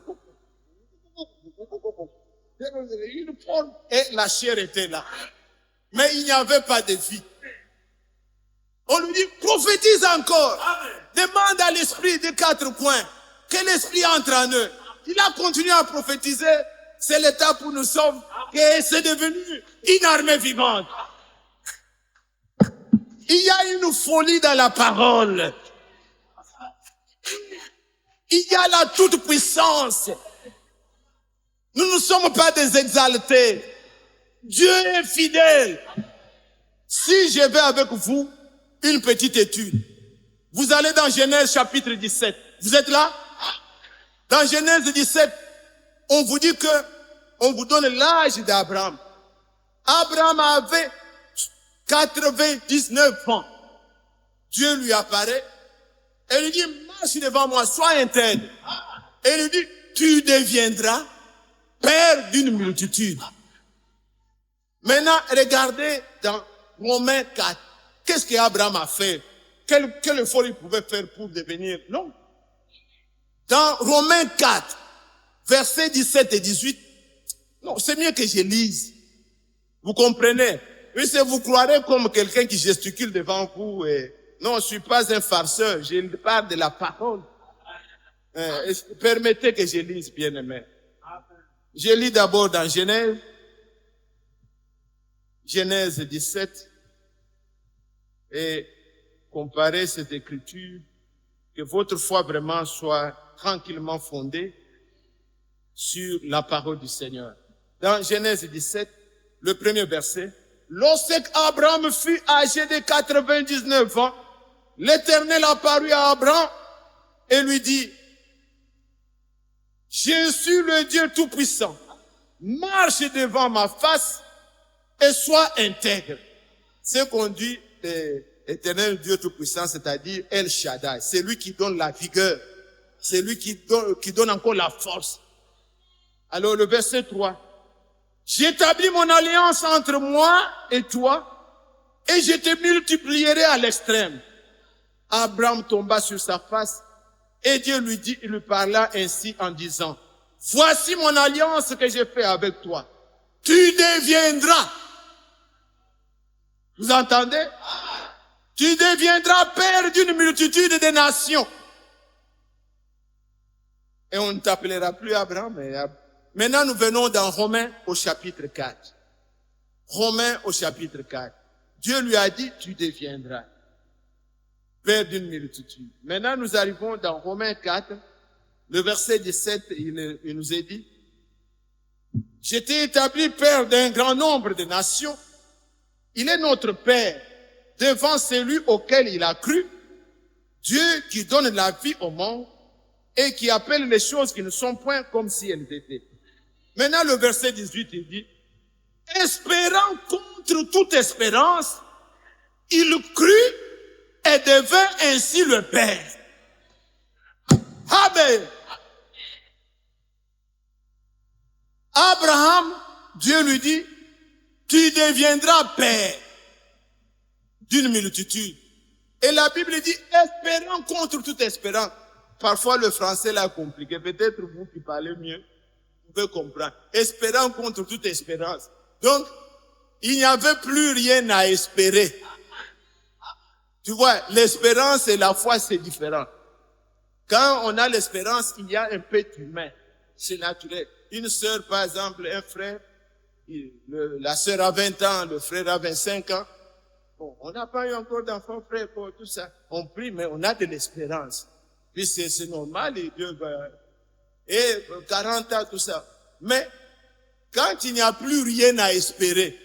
Et la chair était là. Mais il n'y avait pas de vie. On lui dit, prophétise encore. Demande à l'esprit des 4 coins. Que l'esprit entre en eux. Il a continué à prophétiser. C'est l'étape où nous sommes. Et c'est devenu une armée vivante. Il y a une folie dans la parole. Il y a la toute-puissance. Nous ne sommes pas des exaltés. Dieu est fidèle. Si je vais avec vous, une petite étude. Vous allez dans Genèse chapitre 17. Vous êtes là? Dans Genèse 17, on vous dit que, on vous donne l'âge d'Abraham. Abraham avait 99 ans. Dieu lui apparaît et lui dit, marche devant moi, sois intègre. Et il lui dit, tu deviendras père d'une multitude. Maintenant, regardez dans Romains 4. Qu'est-ce qu'Abraham a fait? Quel effort il pouvait faire pour devenir? Non. Dans Romains 4, versets 17 et 18, non, c'est mieux que je lise. Vous comprenez? Oui, c'est vous croirez comme quelqu'un qui gesticule devant vous. Non, je suis pas un farceur. Je parle de la parole. Permettez que je lise, bien-aimé. Je lis d'abord dans Genèse 17. et comparer cette écriture, que votre foi vraiment soit tranquillement fondée sur la parole du Seigneur. Dans Genèse 17, le premier verset, lorsque Abraham fut âgé de 99 ans, l'Éternel apparut à Abraham et lui dit, je suis le Dieu Tout-Puissant, marche devant ma face et sois intègre. Ce qu'on dit Éternel Dieu Tout-Puissant, c'est-à-dire El Shaddai, c'est lui qui donne la vigueur, c'est lui qui donne encore la force. Alors le verset 3, j'établis mon alliance entre moi et toi et je te multiplierai à l'extrême. Abraham tomba sur sa face et Dieu il lui parla ainsi en disant, voici mon alliance que j'ai faite avec toi. Tu deviendras, vous entendez? Tu deviendras père d'une multitude de nations. Et on ne t'appellera plus Abraham, mais maintenant nous venons dans Romains au chapitre 4. Romains au chapitre 4. Dieu lui a dit, tu deviendras père d'une multitude. Maintenant nous arrivons dans Romains 4, le verset 17, il nous est dit, je t'ai établi père d'un grand nombre de nations. Il est notre père devant celui auquel il a cru, Dieu qui donne la vie au monde et qui appelle les choses qui ne sont point comme si elles étaient. Maintenant, le verset 18, il dit, espérant contre toute espérance, il crut et devint ainsi le Père. Amen. Abraham, Dieu lui dit, tu deviendras père d'une multitude. Et la Bible dit, espérant contre toute espérance. Parfois, le français l'a compliqué. Peut-être vous qui parlez mieux, vous pouvez comprendre. Espérant contre toute espérance. Donc, il n'y avait plus rien à espérer. Tu vois, l'espérance et la foi, c'est différent. Quand on a l'espérance, il y a un peu d'humain. C'est naturel. Une sœur, par exemple, un frère, la sœur a 20 ans, le frère a 25 ans. Bon, on n'a pas eu encore d'enfant, frère, pour tout ça. On prie, mais on a de l'espérance. Puis c'est normal, et 40 ans, tout ça. Mais, quand il n'y a plus rien à espérer,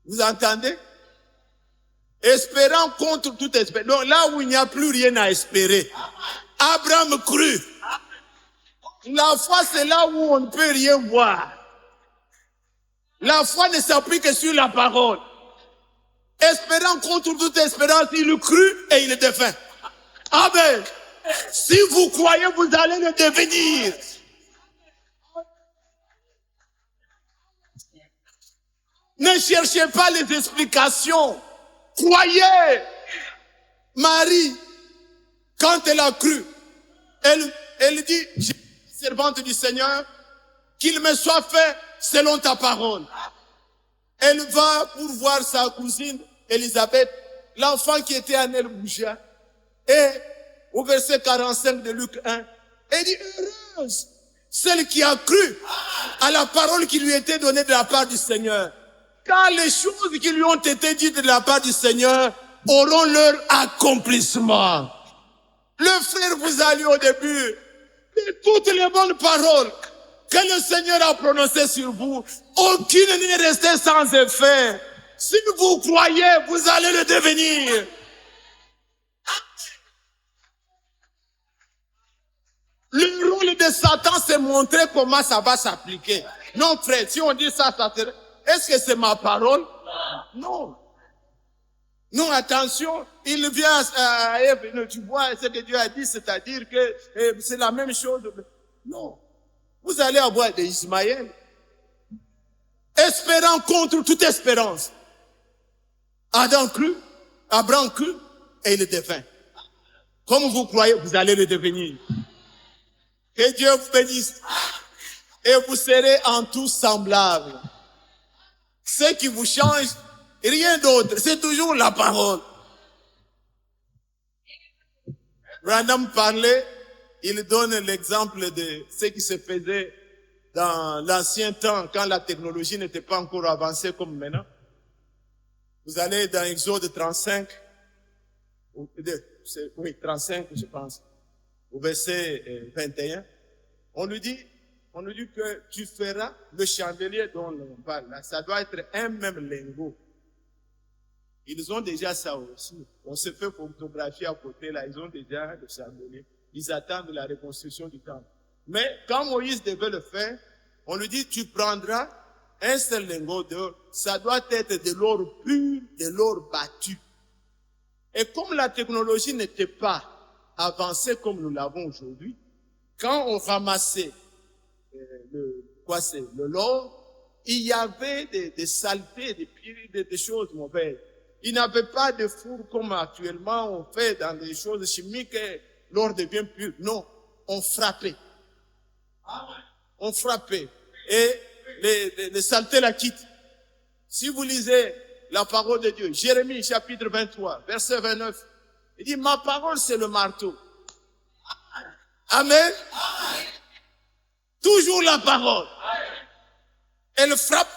vous entendez? Espérant contre toute espérance. Donc là où il n'y a plus rien à espérer, Abraham crut. La foi, c'est là où on ne peut rien voir. La foi ne s'appuie que sur la parole. Espérant contre toute espérance, il crut et il était fait. Amen. Si vous croyez, vous allez le devenir. Ne cherchez pas les explications. Croyez. Marie, quand elle a cru, elle dit, servante du Seigneur, qu'il me soit fait selon ta parole. Elle va pour voir sa cousine, Élisabeth, l'enfant qui était en elle bougeait. Et au verset 45 de Luc 1, elle dit, heureuse, celle qui a cru à la parole qui lui était donnée de la part du Seigneur. Car les choses qui lui ont été dites de la part du Seigneur auront leur accomplissement. Le frère vous a lu au début de toutes les bonnes paroles que le Seigneur a prononcées sur vous. Aucune n'est restée sans effet. Si vous croyez, vous allez le devenir. Le rôle de Satan, c'est montrer comment ça va s'appliquer. Non, frère, si on dit ça, est-ce que c'est ma parole? Non. Non, attention, il vient à Ève, tu vois ce que Dieu a dit, c'est-à-dire que c'est la même chose. Non. Vous allez avoir des Ismaël. Espérant contre toute espérance. Adam crut, Abraham crut, et il devint. Comme vous croyez, vous allez le devenir. Que Dieu vous bénisse. Et vous serez en tout semblables. Ce qui vous change, rien d'autre, c'est toujours la parole. Branham parlait, il donne l'exemple de ce qui se faisait dans l'ancien temps, quand la technologie n'était pas encore avancée comme maintenant. Vous allez dans Exode 35, oui, 35, je pense, au verset 21. On nous dit que tu feras le chandelier dont on parle là. Ça doit être un même lingot. Ils ont déjà ça aussi. On se fait photographier à côté là. Ils ont déjà le chandelier. Ils attendent la reconstruction du temple. Mais quand Moïse devait le faire, on lui dit, tu prendras un seul lingot d'or. Ça doit être de l'or pur, de l'or battu. Et comme la technologie n'était pas avancée comme nous l'avons aujourd'hui, quand on ramassait l'or, il y avait des saletés, des choses mauvaises. Il n'y avait pas de four comme actuellement on fait dans des choses chimiques et l'or devient pur. Non, on frappait. On frappait. Et les saletés la quittent. Si vous lisez la parole de Dieu, Jérémie chapitre 23, verset 29, il dit, ma parole c'est le marteau. Amen. Toujours la parole. Elle frappe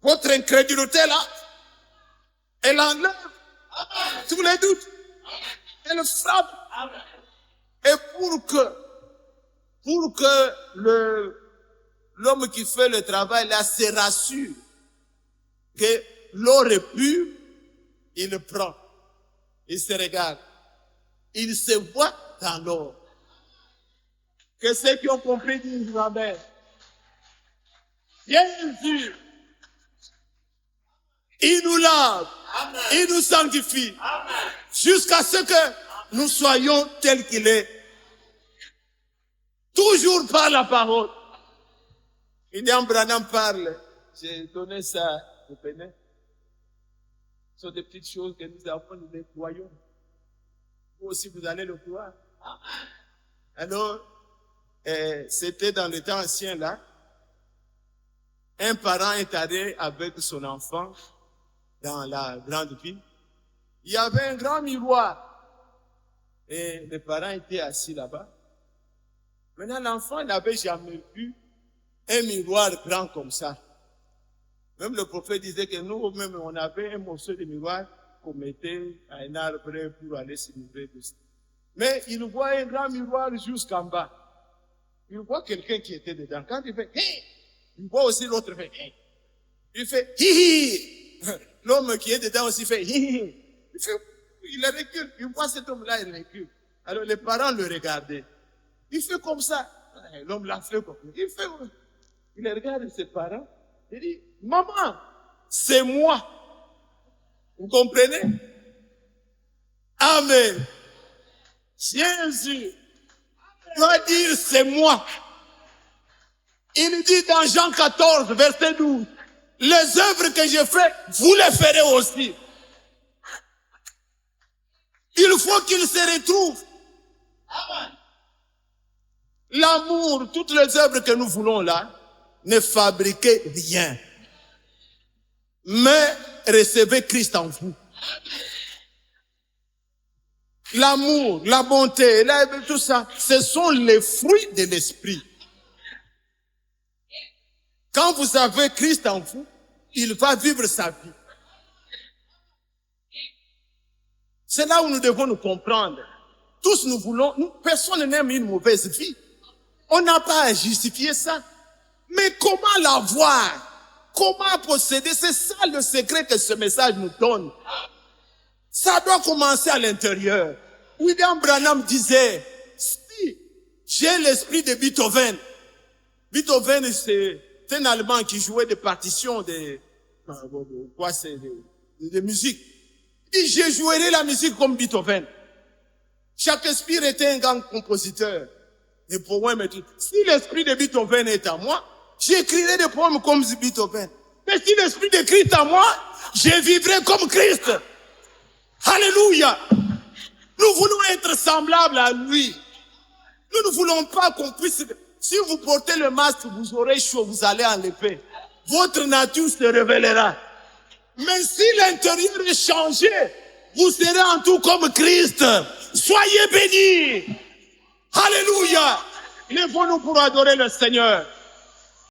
votre incrédulité là. Elle enlève tous les doutes. Elle frappe. Et pour que l'homme qui fait le travail là se rassure que l'or est pur, il le prend. Il se regarde. Il se voit dans l'or. Que ceux qui ont compris disent amen. Jésus, il nous lave, il nous sanctifie, jusqu'à ce que nous soyons tels qu'il est. Toujours par la parole. William Branham parle. J'ai donné ça au Bénin. Ce sont des petites choses que nous avons, nous les croyons. Vous aussi, vous allez le croire. Alors, c'était dans le temps ancien là. Un parent est allé avec son enfant dans la grande ville. Il y avait un grand miroir. Et les parents étaient assis là-bas. Maintenant, l'enfant n'avait jamais vu un miroir grand comme ça. Même le prophète disait que nous-mêmes, on avait un morceau de miroir qu'on mettait à un arbre pour aller se livrer dessus. Mais il voit un grand miroir jusqu'en bas. Il voit quelqu'un qui était dedans. Quand il fait, hey! Il voit aussi l'autre fait, hey! Il fait, hi hi! L'homme qui est dedans aussi fait, hi hi! Il recule. Il voit cet homme-là, il recule. Alors les parents le regardaient. Il fait comme ça. L'homme l'a fait comme ça. Il regarde ses parents. Il dit, maman, c'est moi. Vous comprenez? Amen. Jésus doit dire, c'est moi. Il dit dans Jean 14, verset 12, les œuvres que je fais, vous les ferez aussi. Il faut qu'il se retrouve. L'amour, toutes les œuvres que nous voulons là, ne fabriquez rien. Mais recevez Christ en vous. L'amour, la bonté, tout ça, ce sont les fruits de l'esprit. Quand vous avez Christ en vous, il va vivre sa vie. C'est là où nous devons nous comprendre. Tous nous voulons, personne n'aime une mauvaise vie. On n'a pas à justifier ça. Mais comment l'avoir? Comment posséder? C'est ça le secret que ce message nous donne. Ça doit commencer à l'intérieur. William Branham disait, si j'ai l'esprit de Beethoven. Beethoven, c'est un Allemand qui jouait des partitions de musique. Et je jouerai la musique comme Beethoven. Shakespeare était un grand compositeur. Des poèmes et tout. Si l'esprit de Beethoven est en moi, j'écrirai des poèmes comme Beethoven. Mais si l'esprit de Christ est en moi, je vivrai comme Christ. Alléluia. Nous voulons être semblables à lui. Nous ne voulons pas qu'on puisse... Si vous portez le masque, vous aurez chaud, vous allez enlever. Votre nature se révélera. Mais si l'intérieur est changé, vous serez en tout comme Christ. Soyez bénis. Alléluia. Lèvons-nous pour adorer le Seigneur.